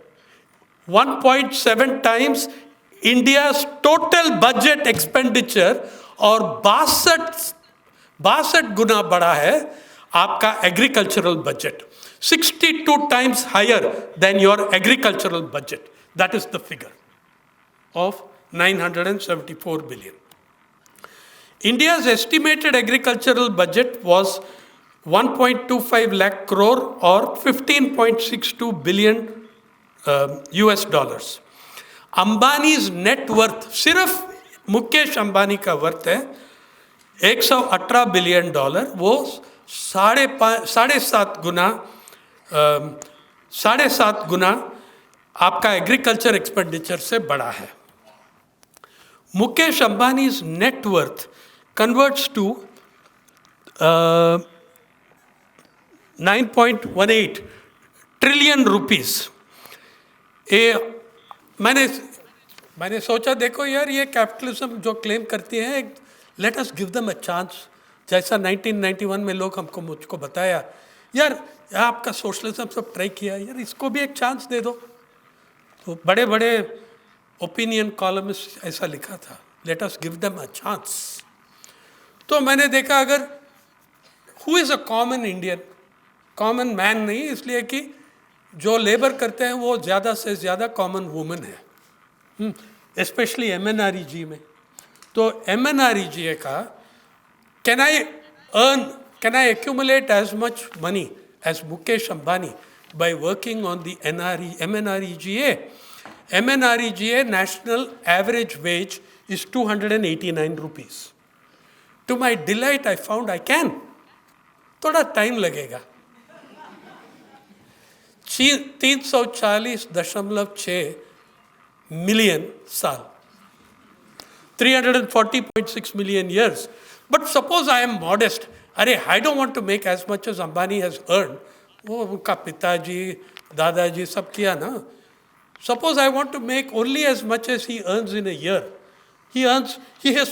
1.7 times India's total budget expenditure और 62 गुना बड़ा है आपका agricultural budget. 62 times higher than your agricultural budget. That is the figure of 974 billion. India's estimated agricultural budget was 1.25 lakh crore or 15.62 billion US dollars. Ambani's net worth, सिर्फ मुकेश अंबानी का worth है $118 billion, वो 7.5 गुना आपका agriculture expenditure से बड़ा है. Mukesh अंबानी's net worth converts to 9.18 trillion rupees. मैंने सोचा देखो यार ये कैपिटलिज्म जो क्लेम करती है, let us give them a chance. जैसा 1991 में लोग मुझको बताया यार आपका सोशलिज्म सब ट्राई किया, यार इसको भी एक चांस दे दो. तो बड़े बड़े ओपिनियन कॉलमिस्ट ऐसा लिखा था, let us give them a chance. तो मैंने देखा अगर who is a common Indian, common man नहीं, इसलिए कि जो लेबर करते हैं वो ज़्यादा से ज़्यादा कॉमन वुमेन है, स्पेशली MNREG में. तो MNREG का can I accumulate as much money as Mukesh Ambani by working on the MNREGA? MNREGA national average wage is 289 rupees. To my delight, I found I can. थोड़ा time लगेगा. 340.6 million साल. 340.6 million years. But suppose I am modest. I don't want to make as much as Ambani has earned. वो उनका पिताजी, दादाजी सब किया ना. Suppose I want to make only as much as he earns in a year. He has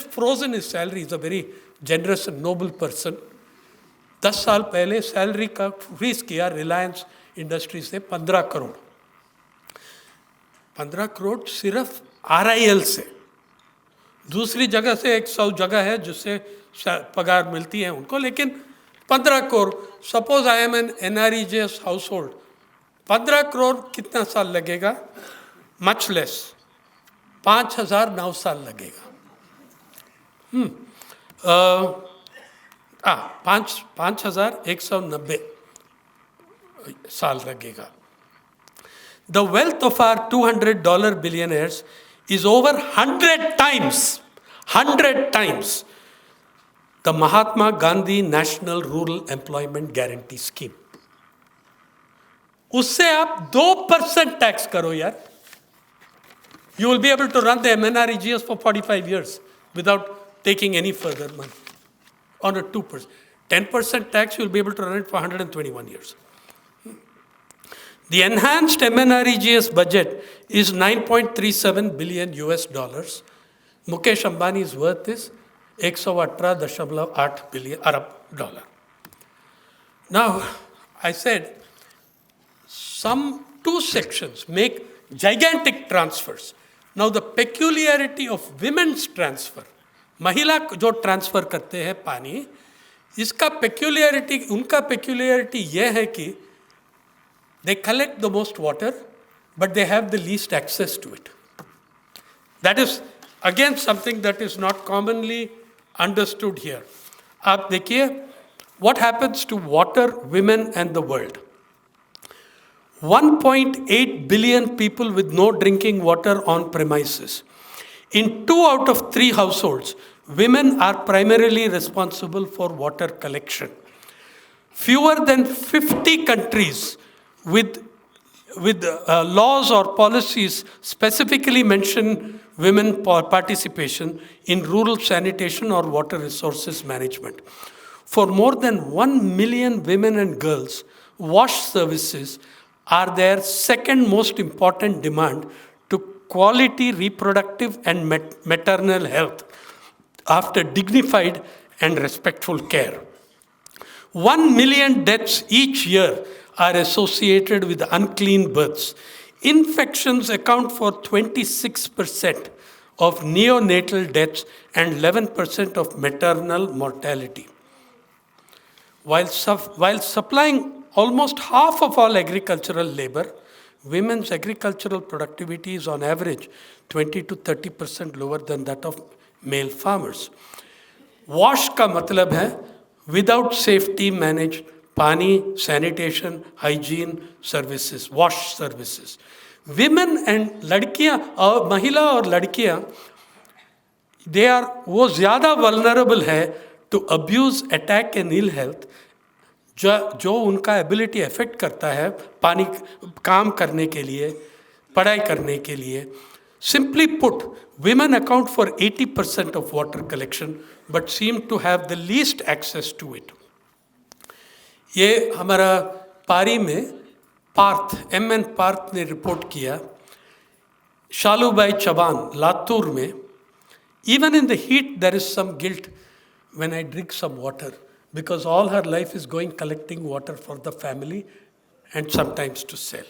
frozen his salary. He's a very generous and noble person. 10 साल पहले salary का फ्रीज किया रिलायंस इंडस्ट्री से 15 करोड़. 15 करोड़ सिर्फ RIL से. दूसरी जगह से 100 जगह है जिससे पगार मिलती है उनको, लेकिन 15 crore. Suppose I am an NREGS household. 15 crore कितना साल लगेगा? Much less. 5,009 साल लगेगा. 5,190 साल लगेगा. The wealth of our $200 billionaires is over 100 times the Mahatma Gandhi National Rural Employment Guarantee Scheme. उससे आप 2% टैक्स करो यार. You will be able to run the MNREGS for 45 years without taking any further money. On a 2%. 10% tax, you will be able to run it for 121 years. The enhanced MNREGS budget is $9.37 billion US. Mukesh Ambani's worth is 118.8 billion Arab dollar. Now, I said, some 2 sections make gigantic transfers. Now, the peculiarity of women's transfer, महिला जो transfer करते हैं पानी, इसका उनका peculiarity यह है कि they collect the most water, but they have the least access to it. That is, again, something that is not commonly understood here. आप देखिए, what happens to water, women, and the world? 1.8 billion people with no drinking water on premises. In 2 out of 3 households, women are primarily responsible for water collection. Fewer than 50 countries with laws or policies specifically mention women participation in rural sanitation or water resources management. For more than 1 million women and girls, wash services are their second most important demand to quality reproductive and maternal health after dignified and respectful care. 1 million deaths each year are associated with unclean births. Infections account for 26% of neonatal deaths and 11% of maternal mortality. While supplying almost half of all agricultural labor, women's agricultural productivity is on average 20 to 30% lower than that of male farmers. Wash का मतलब है without safety managed पानी, sanitation, hygiene services, wash services. Women and लड़कियां और महिला और लड़कियां, वो ज़्यादा vulnerable है to abuse, attack and ill health, जो उनका एबिलिटी अफेक्ट करता है पानी काम करने के लिए, पढ़ाई करने के लिए. Simply put, women account for 80% of water collection but seem to have the least access to it. ये हमारा पारी में पार्थ, MN पार्थ ने रिपोर्ट किया, शालूबाई चबान, लातूर में, even in the heat there is some guilt when I drink some water, because all her life is going collecting water for the family and sometimes to sell.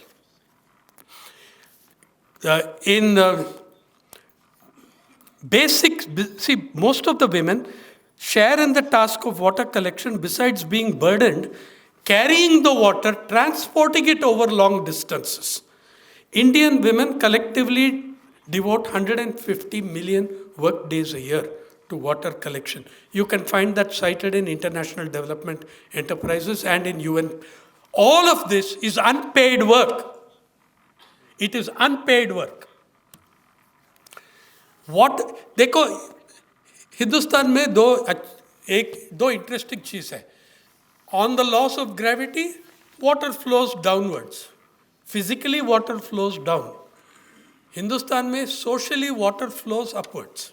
Most of the women share in the task of water collection besides being burdened, carrying the water, transporting it over long distances. Indian women collectively devote 150 million work days a year to water collection. You can find that cited in International Development Enterprises and in UN. All of this is unpaid work. It is unpaid work. देखो हिंदुस्तान में दो interesting चीज़ है. On the laws of gravity, water flows downwards. Physically, water flows down. Hindustan में socially, water flows upwards.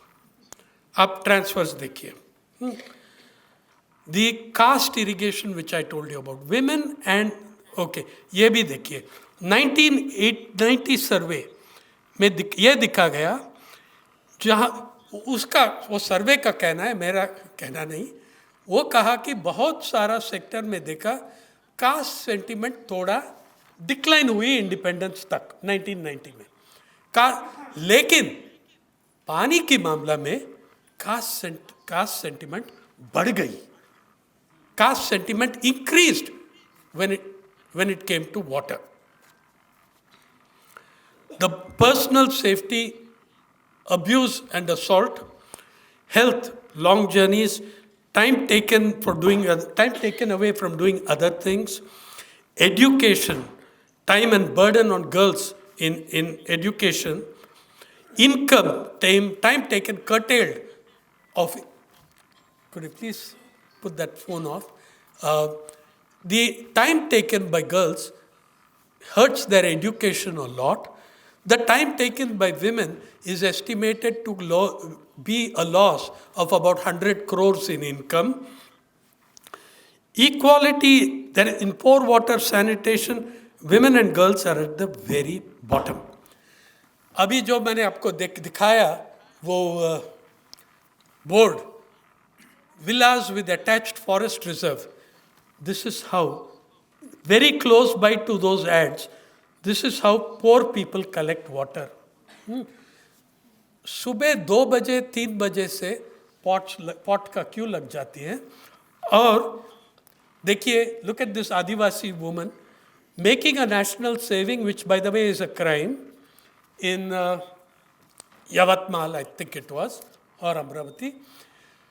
आप transfers देखिए. The caste irrigation which I told you about, women and ये भी देखिए. 1990 सर्वे में ये दिखा गया, जहाँ वो सर्वे का कहना है, मेरा कहना नहीं, वो कहा कि बहुत सारा सेक्टर में देखा कास्ट सेंटिमेंट थोड़ा डिक्लाइन हुई इंडिपेंडेंस तक 1990 में लेकिन पानी के मामला में कास्ट सेंटिमेंट बढ़ गई. Caste sentiment increased when it came to water. The personal safety, abuse and assault, health, long journeys, time taken away from doing other things, education, time and burden on girls in education, income, time taken curtailed of. Could you please put that phone off? The time taken by girls hurts their education a lot. The time taken by women is estimated to be a loss of about 100 crores in income. Equality, in poor water sanitation, women and girls are at the very bottom. अभी जो मैंने आपको दिखाया वो board, villas with attached forest reserve. This is how, very close by to those ads, this is how poor people collect water. सुबह 2 बजे 3 बजे से पॉट का क्यू लग जाती है. और देखिए, look at this Adivasi woman making a national saving, which by the way is a crime, in Yavatmal, I think it was, or Amravati.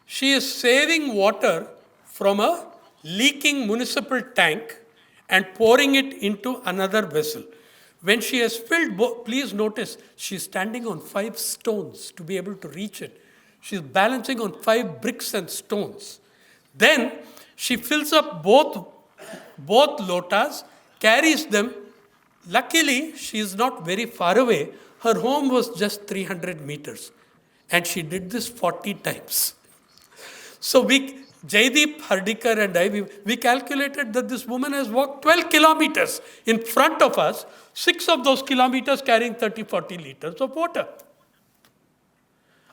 She is saving water from a leaking municipal tank and pouring it into another vessel. When she has filled, please notice, she's standing on 5 stones to be able to reach it. She's balancing on 5 bricks and stones. Then she fills up both lotas, carries them. Luckily, she is not very far away. Her home was just 300 meters. And she did this 40 times. So Jaideep Hardikar and I, we calculated that this woman has walked 12 kilometers in front of us, 6 of those kilometers carrying 30-40 liters of water.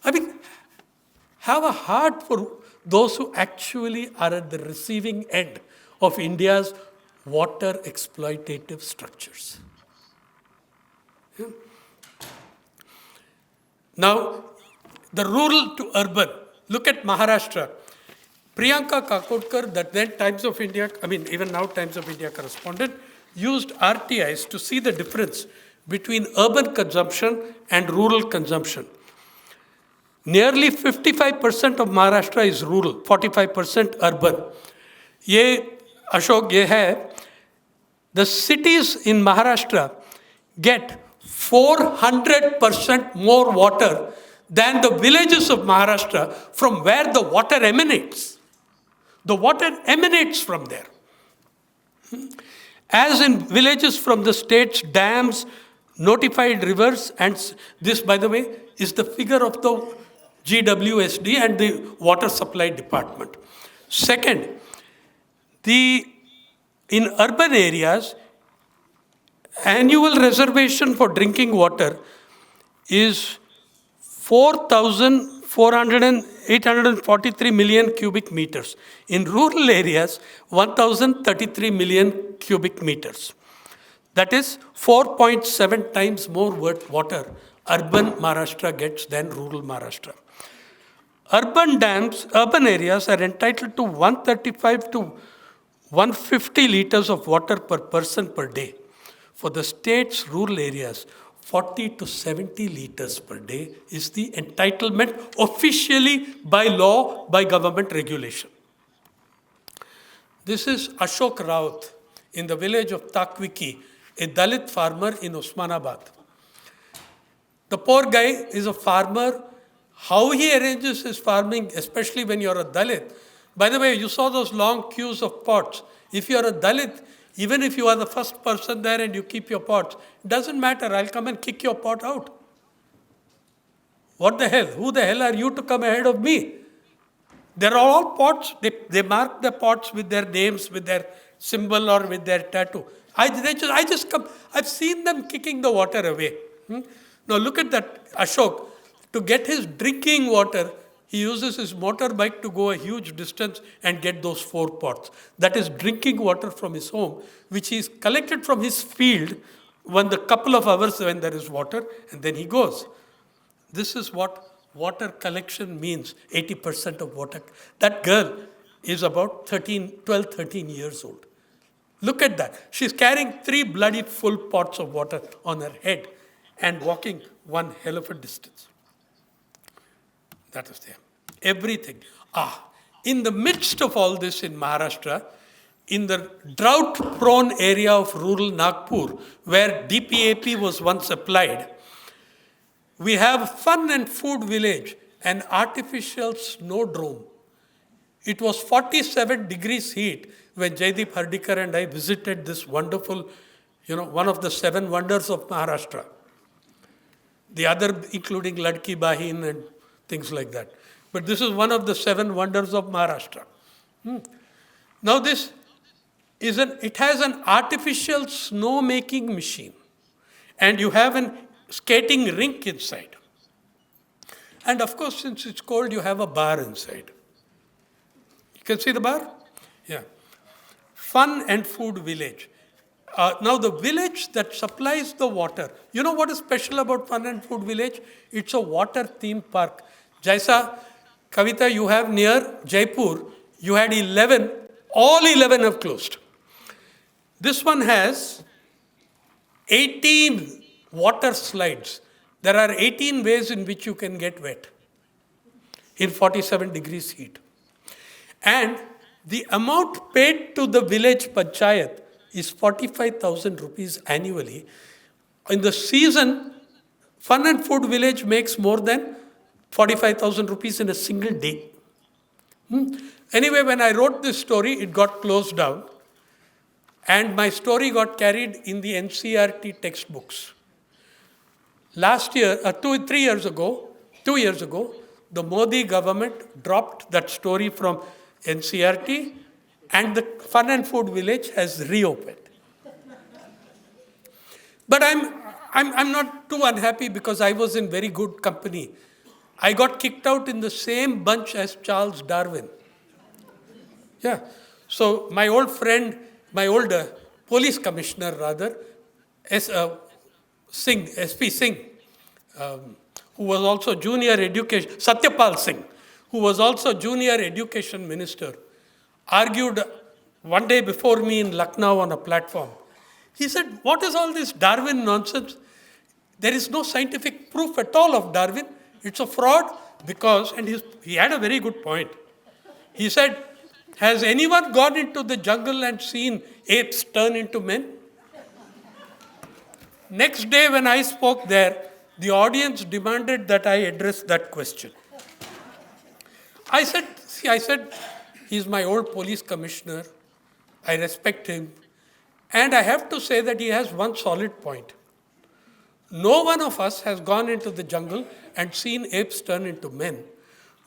I mean, have a heart for those who actually are at the receiving end of India's water exploitative structures. Yeah. Now, the rural to urban. Look at Maharashtra. Priyanka Kakodkar, that then Times of India, even now Times of India correspondent, used RTIs to see the difference between urban consumption and rural consumption. Nearly 55% of Maharashtra is rural, 45% urban. Ashok, the cities in Maharashtra get 400% more water than the villages of Maharashtra from where the water emanates. The water emanates from there. As in villages from the state's dams, notified rivers, and this, by the way, is the figure of the GWSD and the Water Supply Department. Second, in urban areas, annual reservation for drinking water is 4,843 million cubic meters. In rural areas, 1,033 million cubic meters. That is 4.7 times more water urban Maharashtra gets than rural Maharashtra. Urban areas are entitled to 135 to 150 liters of water per person per day. For the state's rural areas, 40 to 70 liters per day is the entitlement officially by law, by government regulation. This is Ashok Raut in the village of Takwiki a Dalit farmer in Osmanabad. The poor guy is a farmer. How he arranges his farming, especially when you're a Dalit. By the way, you saw those long queues of pots. If you're a Dalit, even if you are the first person there and you keep your pots, it doesn't matter. I'll come and kick your pot out. What the hell? Who the hell are you to come ahead of me? They're all pots. They mark the pots with their names, with their symbol or with their tattoo. I just come. I've seen them kicking the water away. Now look at that Ashok. To get his drinking water, he uses his motorbike to go a huge distance and get those 4 pots. That is drinking water from his home, which he's collected from his field when the couple of hours when there is water, and then he goes. This is what water collection means, 80% of water. That girl is about 12, 13 years old. Look at that. She's carrying 3 bloody full pots of water on her head and walking one hell of a distance. That is there. Everything. In the midst of all this in Maharashtra, in the drought-prone area of rural Nagpur, where DPAP was once applied, we have Fun and Food Village, an artificial snowdrome. It was 47 degrees heat when Jaideep Hardikar and I visited this wonderful, one of the 7 wonders of Maharashtra. The other including Ladki Bahin and things like that. But this is one of the 7 wonders of Maharashtra. Now it has an artificial snow-making machine. And you have an skating rink inside. And of course, since it's cold, you have a bar inside. You can see the bar? Yeah. Fun and Food Village. Now the village that supplies the water, you know what is special about Fun and Food Village? It's a water theme park. Jaisa, Kavita, you have near Jaipur, you had 11, all 11 have closed. This one has 18 water slides. There are 18 ways in which you can get wet in 47 degrees heat. And the amount paid to the village panchayat is 45,000 rupees annually. In the season, Fun and Food Village makes more than 45,000 rupees in a single day. Anyway, when I wrote this story, it got closed down. And my story got carried in the NCERT textbooks. Last year, 2 years ago, the Modi government dropped that story from NCERT, and the Fun and Food Village has reopened. But I'm not too unhappy because I was in very good company. I got kicked out in the same bunch as Charles Darwin. Yeah. So my old friend, my older police commissioner rather, SP Singh, who was also junior education, Satyapal Singh, who was also junior education minister, argued one day before me in Lucknow on a platform. He said, what is all this Darwin nonsense? There is no scientific proof at all of Darwin. It's a fraud because, and he had a very good point. He said, has anyone gone into the jungle and seen apes turn into men? Next day when I spoke there, the audience demanded that I address that question. I said, he's my old police commissioner. I respect him. And I have to say that he has one solid point. No one of us has gone into the jungle and seen apes turn into men.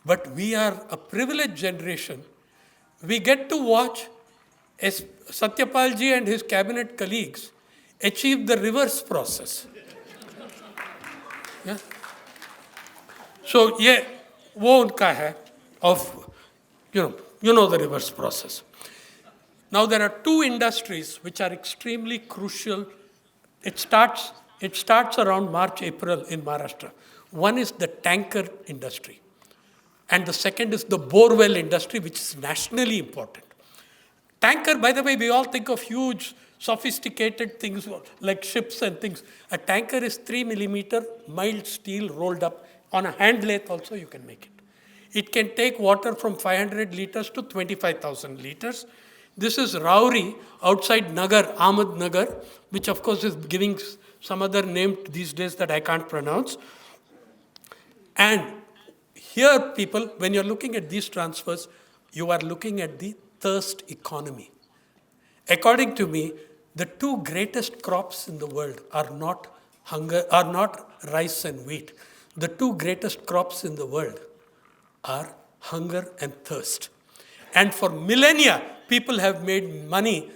But we are a privileged generation. We get to watch Satyapalji and his cabinet colleagues achieve the reverse process. Yeah. So, yeah, wo unka hai of, you know the reverse process. Now, there are 2 industries which are extremely crucial. It starts around March, April in Maharashtra. One is the tanker industry. And the second is the borewell industry, which is nationally important. Tanker, by the way, we all think of huge, sophisticated things like ships and things. A tanker is 3 millimeter mild steel rolled up. On a hand lathe also you can make it. It can take water from 500 liters to 25,000 liters. This is Rauri outside Nagar, Ahmed Nagar, which of course is giving some other name these days that I can't pronounce. And here, people, when you're looking at these transfers, you are looking at the thirst economy. According to me, the two greatest crops in the world are not rice and wheat. The two greatest crops in the world are hunger and thirst. And for millennia, people have made money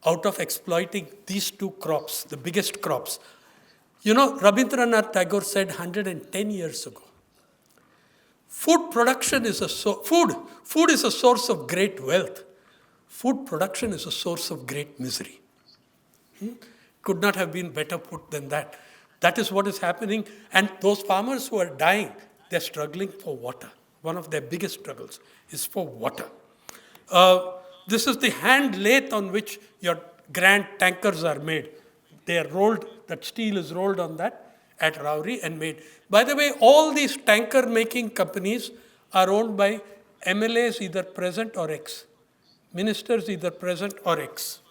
out of exploiting these two crops, the biggest crops. You know, Rabindranath Tagore said 110 years ago, food is a source of great wealth. Food production is a source of great misery. Could not have been better put than that. That is what is happening. And those farmers who are dying, they're struggling for water. One of their biggest struggles is for water. This is the hand lathe on which your grand tankers are made. They are rolled, that steel is rolled on that at Rauri and made. By the way, all these tanker making companies are owned by MLAs either present or ex. Ministers either present or ex.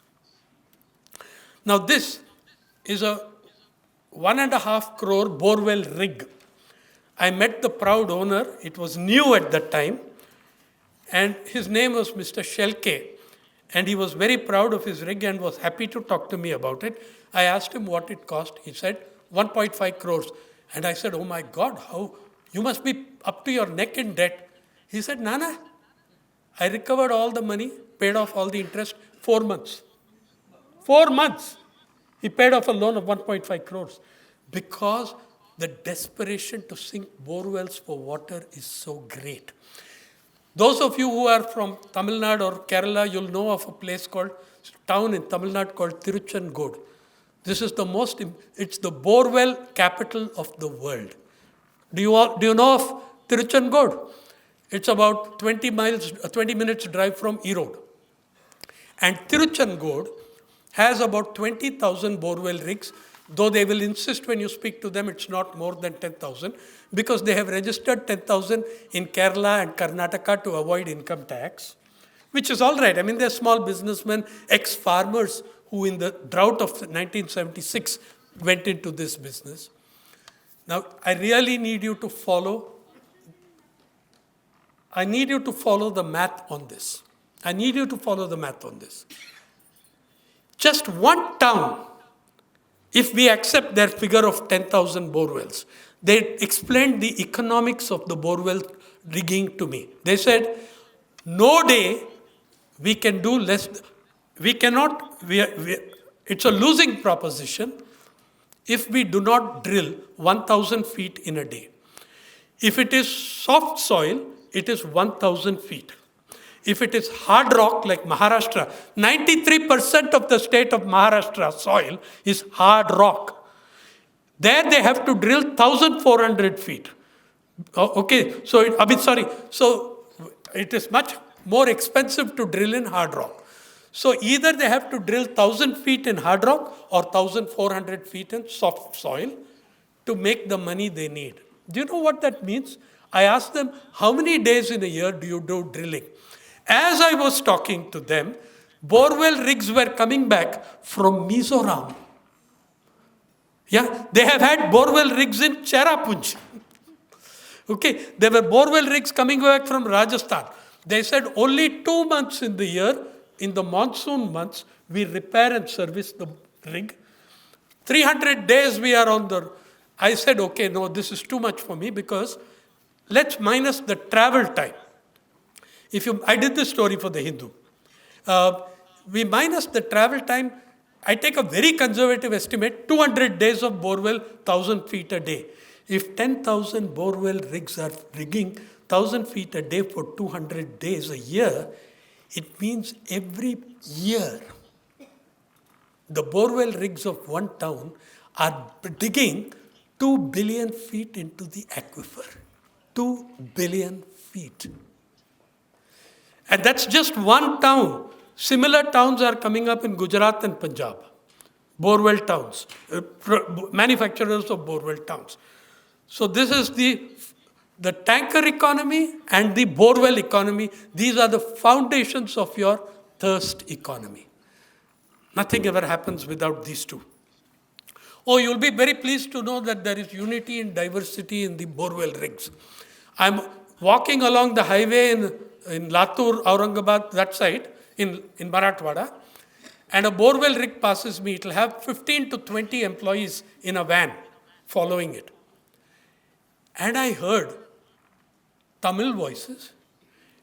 Now this is a 1.5 crore borewell rig. I met the proud owner. It was new at that time. And his name was Mr. Shelke. And he was very proud of his rig and was happy to talk to me about it. I asked him what it cost. He said 1.5 crores. And I said, oh my God, how? You must be up to your neck in debt. He said, Nana, I recovered all the money, paid off all the interest, 4 months. 4 months. He paid off a loan of 1.5 crores. Because the desperation to sink bore wells for water is so great. Those of you who are from Tamil Nadu or Kerala, you'll know of a town in Tamil Nadu called Tiruchengood. This is it's the borewell capital of the world. Do you know of Tiruchengood? It's about 20 minutes drive from Erode. And Tiruchengood has about 20,000 borewell rigs, though they will insist when you speak to them it's not more than 10,000, because they have registered 10,000 in Kerala and Karnataka to avoid income tax, which is all right. I mean, they're small businessmen, ex-farmers who in the drought of 1976 went into this business. Now, I really need you to follow the math on this. Just one town, if we accept their figure of 10,000 borewells, they explained the economics of the borewell rigging to me. They said, no day we can do less. It's a losing proposition if we do not drill 1,000 feet in a day. If it is soft soil, it is 1,000 feet. If it is hard rock like Maharashtra, 93% of the state of Maharashtra soil is hard rock. There they have to drill 1,400 feet. Okay, so it is much more expensive to drill in hard rock. So either they have to drill 1,000 feet in hard rock or 1,400 feet in soft soil to make the money they need. Do you know what that means? I asked them, how many days in a year do you do drilling? As I was talking to them, borewell rigs were coming back from Mizoram. Yeah, they have had borewell rigs in Cherrapunji. Okay, there were borewell rigs coming back from Rajasthan. They said only 2 months in the year, in the monsoon months, we repair and service the rig. 300 days we are on the... I said, okay, no, this is too much for me because let's minus the travel time. I did this story for the Hindu. We minus the travel time. I take a very conservative estimate, 200 days of borewell, 1,000 feet a day. If 10,000 borewell rigs are rigging 1,000 feet a day for 200 days a year, it means every year the borewell rigs of one town are digging 2 billion feet into the aquifer. 2 billion feet. And that's just one town. Similar towns are coming up in Gujarat and Punjab. Borewell towns, manufacturers of borewell towns. So this is the tanker economy and the borewell economy. These are the foundations of your thirst economy. Nothing ever happens without these two. Oh, you'll be very pleased to know that there is unity and diversity in the borewell rigs. I'm walking along the highway in Latur, Aurangabad, that side, in Marathwada, and a borewell rig passes me. It will have 15 to 20 employees in a van following it. And I heard Tamil voices,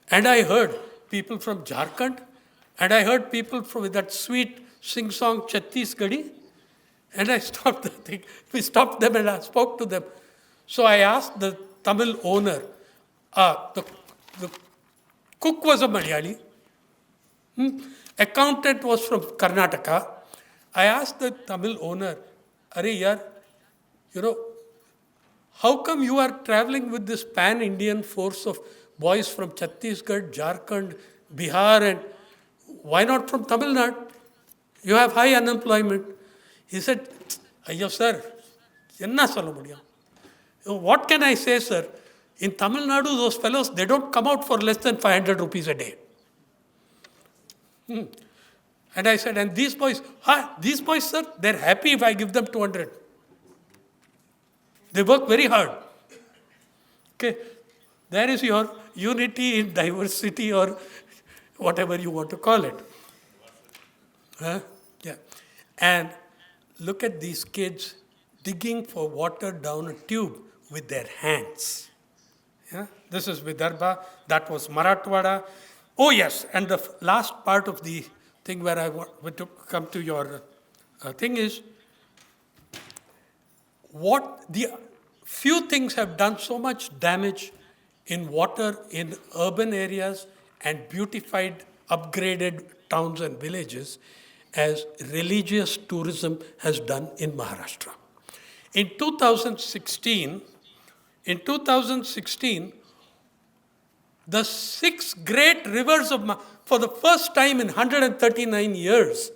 and I heard people from Jharkhand, and I heard people with that sweet sing-song Chhattisgarhi, and I stopped the thing. We stopped them and I spoke to them. So I asked the Tamil owner, the cook was a Malayali, accountant was from Karnataka. I asked the Tamil owner, Are yaar, how come you are traveling with this pan-Indian force of boys from Chhattisgarh, Jharkhand, Bihar, and why not from Tamil Nadu? You have high unemployment. He said, Ayyo sir, enna solla mudiyum? What can I say, sir? In Tamil Nadu, those fellows, they don't come out for less than 500 rupees a day. And I said, and these boys, sir, they're happy if I give them 200. They work very hard. Okay, there is your unity in diversity, or whatever you want to call it. Yeah. And look at these kids digging for water down a tube with their hands. Yeah? This is Vidarbha. That was Marathwada. Oh, yes. And the last part of the thing where I want to come to your thing is, what the few things have done so much damage in water in urban areas and beautified, upgraded towns and villages as religious tourism has done in Maharashtra. In 2016, the 6 great rivers for the first time in 139 years,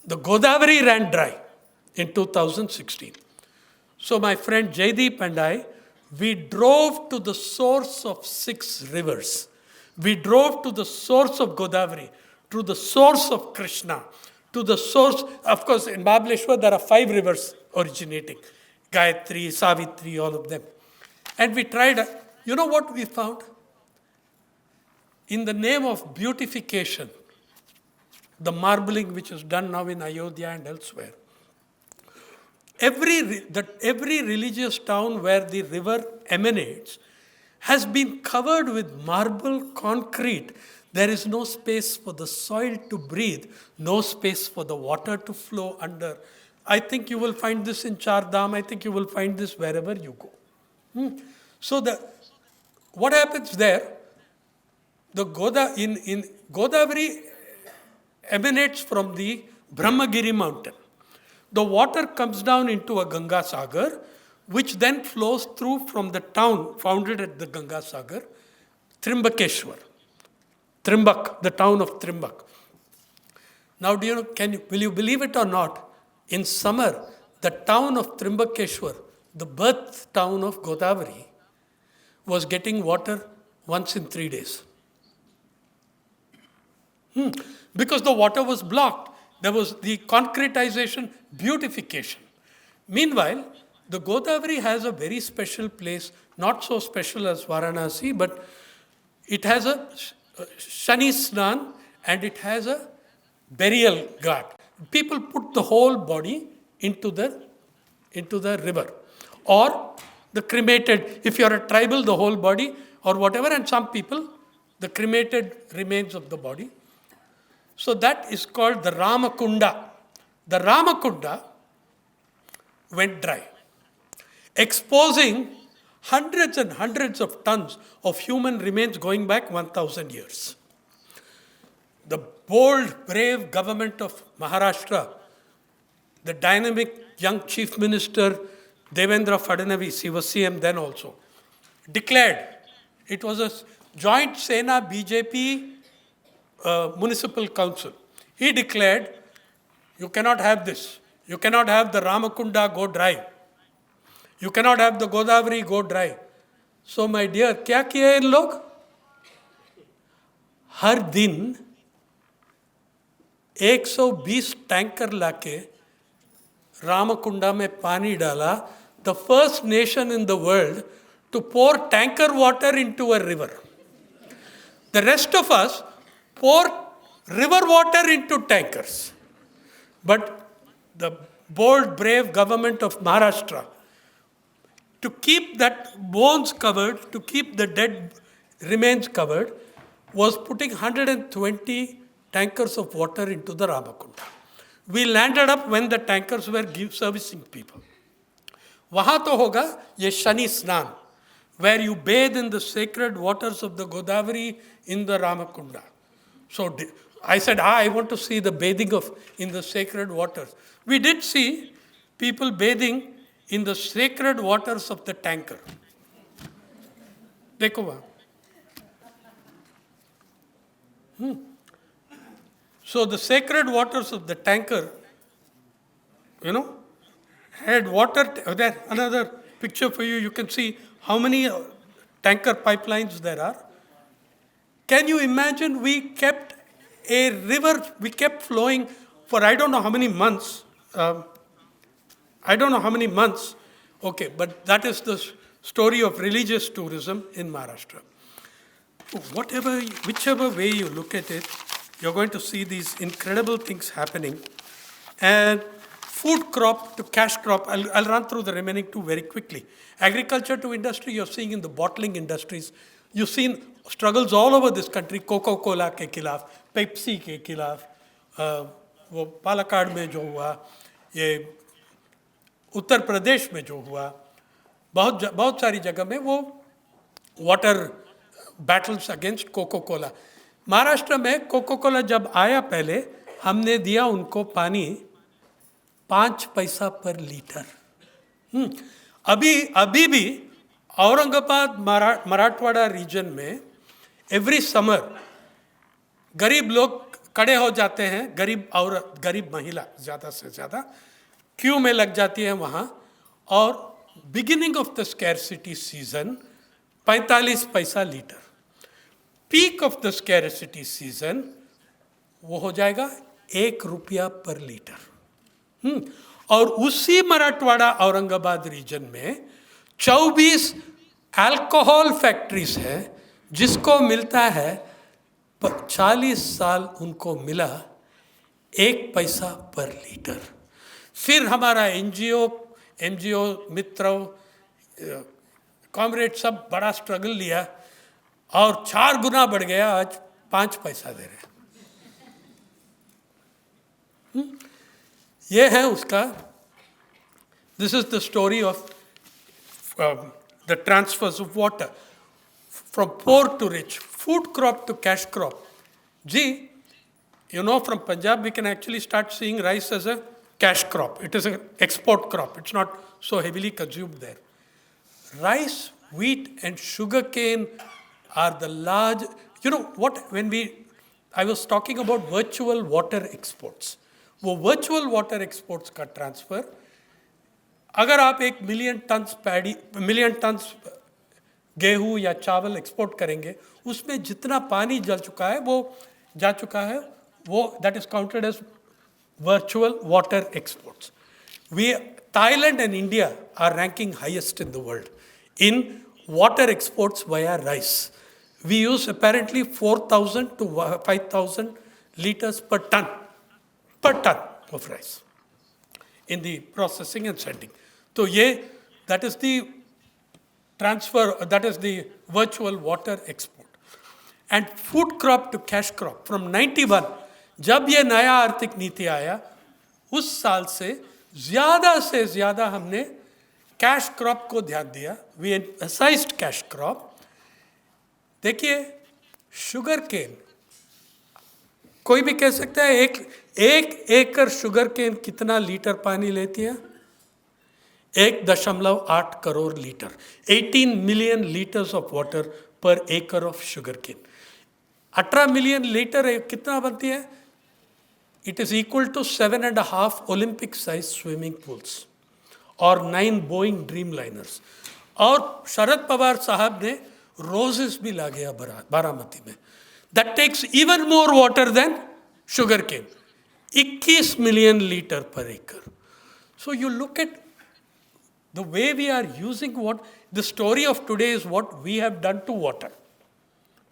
the Godavari ran dry in 2016. So my friend Jaideep and I, we drove to the source of 6 rivers. We drove to the source of Godavari, to the source of Krishna, to the source. Of course, in Mahabaleshwar, there are 5 rivers originating. Gayatri, Savitri, all of them. And we tried, you know what we found? In the name of beautification, the marbling which is done now in Ayodhya and elsewhere, every religious town where the river emanates has been covered with marble concrete. There is no space for the soil to breathe, no space for the water to flow under. I think you will find this in Char Dham. I think you will find this wherever you go. So what happens there? The Godavari emanates from the Brahmagiri mountain. The water comes down into a Ganga Sagar, which then flows through from the town founded at the Ganga Sagar, Trimbakeshwar. Trimbak, the town of Trimbak. Now, will you believe it or not? In summer, the town of Trimbakeshwar, the birth town of Godavari, was getting water once in 3 days. Because the water was blocked. There was the concretization, beautification. Meanwhile, the Godavari has a very special place, not so special as Varanasi, but it has a Shani Snan and it has a burial ghat. People put the whole body into the river. Or the cremated, if you're a tribal, the whole body or whatever, and some people, the cremated remains of the body. So that is called the Ramakunda. The Ramakunda went dry, exposing hundreds and hundreds of tons of human remains going back 1,000 years. The bold, brave government of Maharashtra, the dynamic young chief minister Devendra Fadnavis, he was CM then also, declared, it was a joint Sena BJP municipal council. He declared, you cannot have this. You cannot have the Ramakunda go dry. You cannot have the Godavari go dry. So my dear, क्या किया इन लोग? हर दिन 120 tanker लाके रामकुंडा में पानी डाला, the first nation in the world to pour tanker water into a river. The rest of us pour river water into tankers. But the bold, brave government of Maharashtra, to keep that bones covered, to keep the dead remains covered, was putting 120 tankers of water into the Ramakunda. We landed up when the tankers were servicing people. वहाँ तो होगा ये शनि स्नान, where you bathe in the sacred waters of the Godavari in the Ramakunda. So I said, I want to see the bathing in the sacred waters. We did see people bathing in the sacred waters of the tanker. देखो वहाँ. So the sacred waters of the tanker, had water. There, another picture for you. You can see how many tanker pipelines there are. Can you imagine? We kept a river, we kept flowing for I don't know how many months. Okay, but that is the story of religious tourism in Maharashtra. Whichever way you look at it, you're going to see these incredible things happening. And food crop to cash crop, I'll run through the remaining two very quickly. Agriculture to industry, you're seeing in the bottling industries. You've seen struggles all over this country, Coca-Cola के खिलाफ, Pepsi के खिलाफ, वो पालक्काड में जो हुआ, ये उत्तर प्रदेश में जो हुआ, बहुत सारी जगह में वो water battles against Coca Cola. Maharashtra में कोका-कोला जब आया पहले, हमने दिया उनको पानी 5 पैसा पर लीटर. अभी भी औरंगाबाद मराठवाड़ा रीजन में एवरी समर गरीब लोग खड़े हो जाते हैं, गरीब महिला ज़्यादा से ज़्यादा क्यू में लग जाती है वहाँ, और beginning of the scarcity season 45 पैसा litre. Peak of the scarcity season वो हो जाएगा 1 रुपया पर लीटर. और उसी मराठवाड़ा औरंगाबाद रीजन में 24 अल्कोहल फैक्ट्रीज हैं जिसको मिलता है 40 साल उनको मिला 1 पैसा पर लीटर. फिर हमारा एनजीओ मित्रों कॉमरेड सब बड़ा स्ट्रगल लिया और 4 गुना बढ़ गया, आज 5 पैसा दे रहे. ये है उसका. This is the story of the transfers of water from poor to rich, food crop to cash crop. Gee, from Punjab we can actually start seeing rice as a cash crop. It is an export crop. It's not so heavily consumed there. Rice, wheat and sugarcane are the large, I was talking about virtual water exports. वो virtual water exports का transfer, अगर आप 1 million turns गेहूं या चावल export करेंगे, उसमें जितना पानी जा चुका है वो that is counted as virtual water exports. Thailand and India are ranking highest in the world in water exports via rice. We use apparently 4,000 to 5,000 liters per ton of rice in the processing and sending. So that is the transfer, that is the virtual water export. And food crop to cash crop from 91, जब ये नया आर्थिक नीति आया, उस साल से ज़्यादा हमने कैश क्रॉप को ध्यान दिया. We emphasised cash crop. देखिए, शुगर केन, कोई भी कह सकता है एक एकड़ शुगर केन कितना लीटर पानी लेती है? 1.8 crore litre. 18 million liters of water per acre of sugar cane. 18 million litre कितना बनती है? It is equal to 7.5 Olympic-sized swimming pools और 9 Boeing Dreamliners. और शरद पवार साहब ने रोजेस भी ला गया बारामती में. That takes even more water than sugar cane. 21 million liter per acre. So you look at the way we are using what, the story of today is what we have done to water.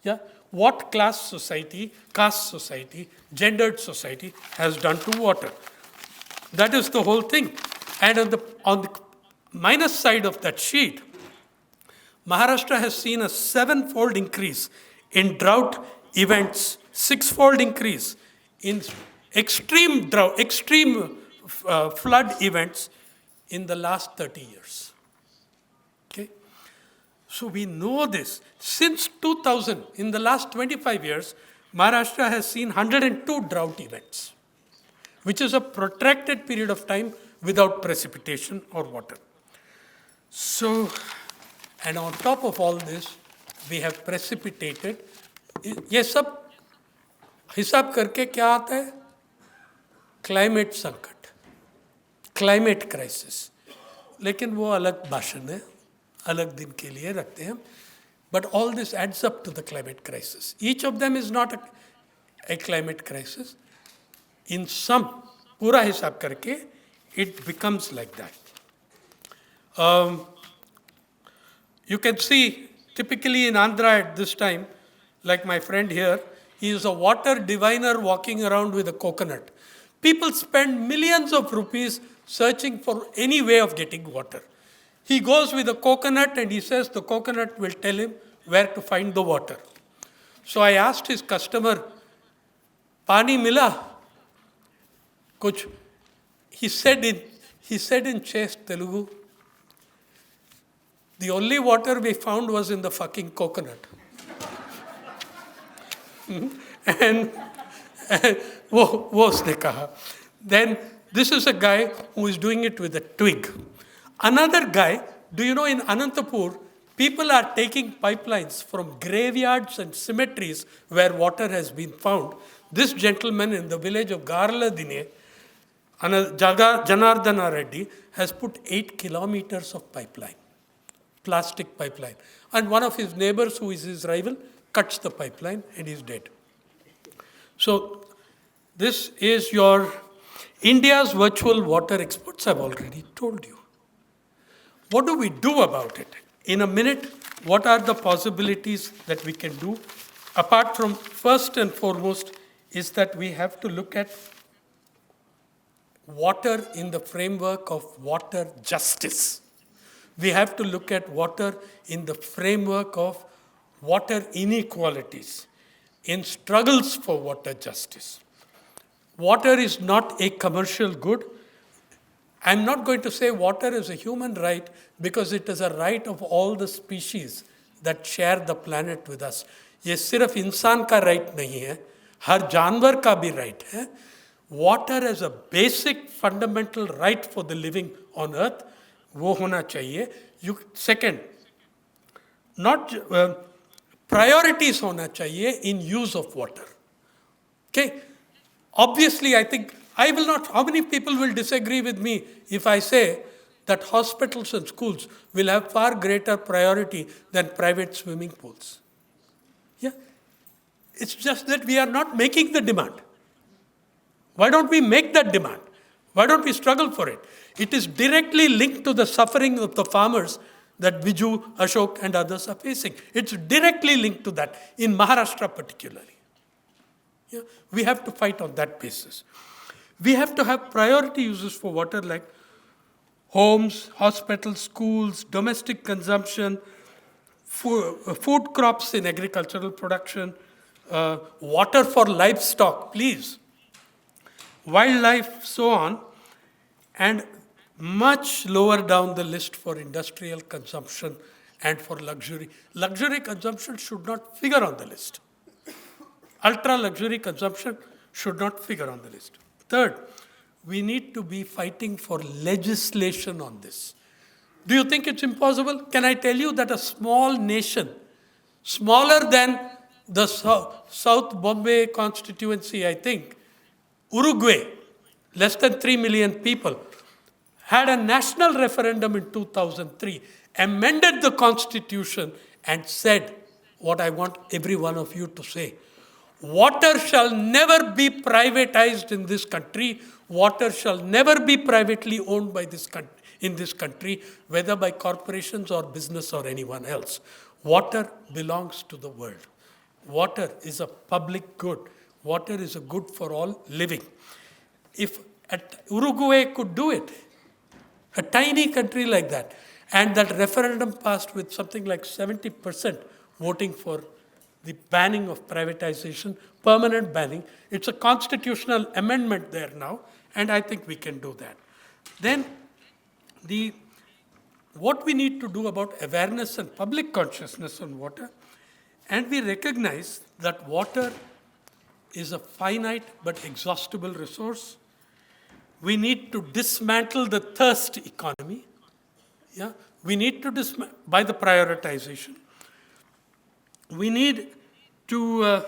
Yeah? What class society, caste society, gendered society has done to water. That is the whole thing. And on the minus side of that sheet, Maharashtra has seen a 7-fold increase in drought events, 6-fold increase in extreme drought, extreme flood events in the last 30 years. Okay? So we know this. Since 2000, in the last 25 years, Maharashtra has seen 102 drought events, which is a protracted period of time without precipitation or water. So, and on top of all this, we have precipitated. ये सब हिसाब करके क्या आता है? Climate संकट, climate crisis. लेकिन वो अलग भाषण है, अलग दिन के लिए रखते हैं. But all this adds up to the climate crisis. Each of them is not a climate crisis. In some, पूरा हिसाब करके, it becomes like that. You can see, typically in Andhra at this time, like my friend here, he is a water diviner walking around with a coconut. People spend millions of rupees searching for any way of getting water. He goes with a coconut and he says the coconut will tell him where to find the water. So I asked his customer, "Pani mila?" Kuch. He said in chaste Telugu, "The only water we found was in the fucking coconut." And वो उसने कहा. Then this is a guy who is doing it with a twig. Another guy, do you know in Anantapur, people are taking pipelines from graveyards and cemeteries where water has been found. This gentleman in the village of Garladine, Janardana Reddy, has put 8 kilometers of pipeline, plastic pipeline. And one of his neighbors, who is his rival, cuts the pipeline and he's dead. So this is your India's virtual water exports. I've already told you. What do we do about it? In a minute, what are the possibilities that we can do? Apart from, first and foremost, is that we have to look at water in the framework of water justice. We have to look at water in the framework of water inequalities, in struggles for water justice. Water is not a commercial good. I'm not going to say water is a human right because it is a right of all the species that share the planet with us. ये सिर्फ इंसान का right नहीं है, हर जानवर का भी right है. Water as a basic fundamental right for the living on earth, वो होना चाहिए. Second, not priorities होना चाहिए in use of water. Okay? Obviously, I think, I will not, how many people will disagree with me if I say that hospitals and schools will have far greater priority than private swimming pools? Yeah? It's just that we are not making the demand. Why don't we make that demand? Why don't we struggle for it? It is directly linked to the suffering of the farmers that Viju, Ashok and others are facing. It's directly linked to that, in Maharashtra particularly. Yeah? We have to fight on that basis. We have to have priority uses for water like homes, hospitals, schools, domestic consumption, food crops in agricultural production, water for livestock, please, wildlife, so on, and much lower down the list for industrial consumption and for luxury. Luxury consumption should not figure on the list. Ultra luxury consumption should not figure on the list. Third, we need to be fighting for legislation on this. Do you think it's impossible? Can I tell you that a small nation, smaller than the South Bombay constituency, I think, Uruguay, less than 3 million people, had a national referendum in 2003, amended the constitution and said what I want every one of you to say. Water shall never be privatized in this country. Water shall never be privately owned by in this country, whether by corporations or business or anyone else. Water belongs to the world. Water is a public good. Water is a good for all living. If Uruguay could do it, a tiny country like that, and that referendum passed with something like 70% voting for the banning of privatization, permanent banning. It's a constitutional amendment there now, and I think we can do that. Then what we need to do about awareness and public consciousness on water, and we recognize that water is a finite but exhaustible resource. We need to dismantle the thirst economy. Yeah? We need to by the prioritization. We need to,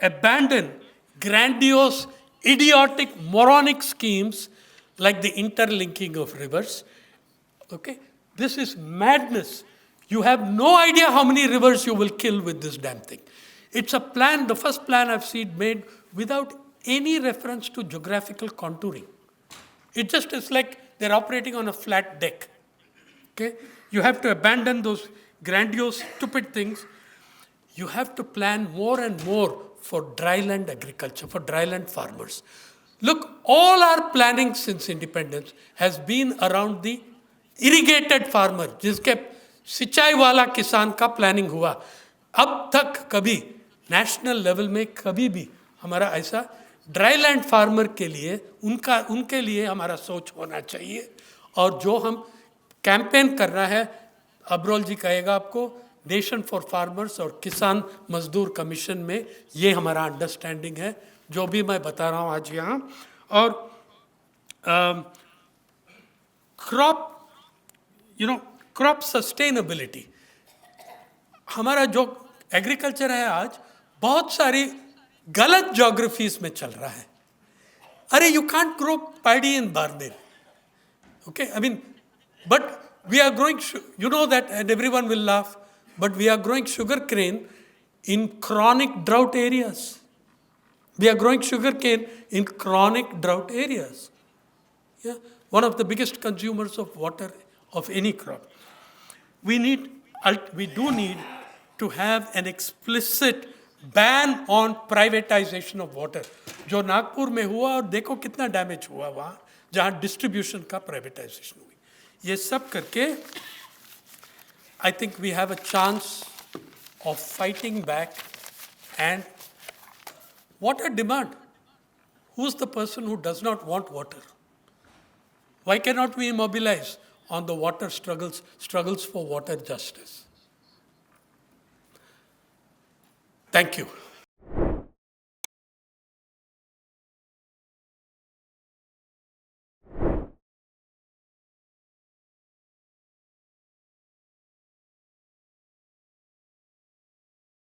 abandon grandiose, idiotic, moronic schemes like the interlinking of rivers. Okay? This is madness. You have no idea how many rivers you will kill with this damn thing. It's a plan, the first plan I've seen made without any reference to geographical contouring. It just is like they're operating on a flat deck. Okay? You have to abandon those grandiose, stupid things. You have to plan more and more for dryland agriculture, for dryland farmers. Look, all our planning since independence has been around the irrigated farmer, जिसके सिंचाई वाला किसान का planning हुआ. अब तक कभी national level में कभी भी हमारा ऐसा ड्राईलैंड फार्मर के लिए उनके लिए हमारा सोच होना चाहिए. और जो हम कैंपेन कर रहा है, अब्रोल जी कहेगा आपको, नेशन फॉर फार्मर्स और किसान मजदूर कमीशन में ये हमारा अंडरस्टैंडिंग है, जो भी मैं बता रहा हूँ आज यहाँ. और क्रॉप सस्टेनेबिलिटी, हमारा जो एग्रीकल्चर है आज बहुत सारी गलत ज्योग्राफीज में चल रहा है. अरे you can't grow paddy in Barmer. Okay, I mean, but we are growing, you know that, and everyone will laugh, but we are growing sugar cane in chronic drought areas. We are growing sugar cane in chronic drought areas. Yeah, one of the biggest consumers of water of any crop. We do need to have an explicit ban on privatization of water. जो नागपुर में हुआ और देखो कितना damage हुआ वहाँ, जहाँ distribution का प्राइवेटाइजेशन हुई. ये सब करके I think we have a chance of fighting back. And water demand. Who's the person who does not want water? Why cannot we mobilize on the water struggles for water justice? Thank you.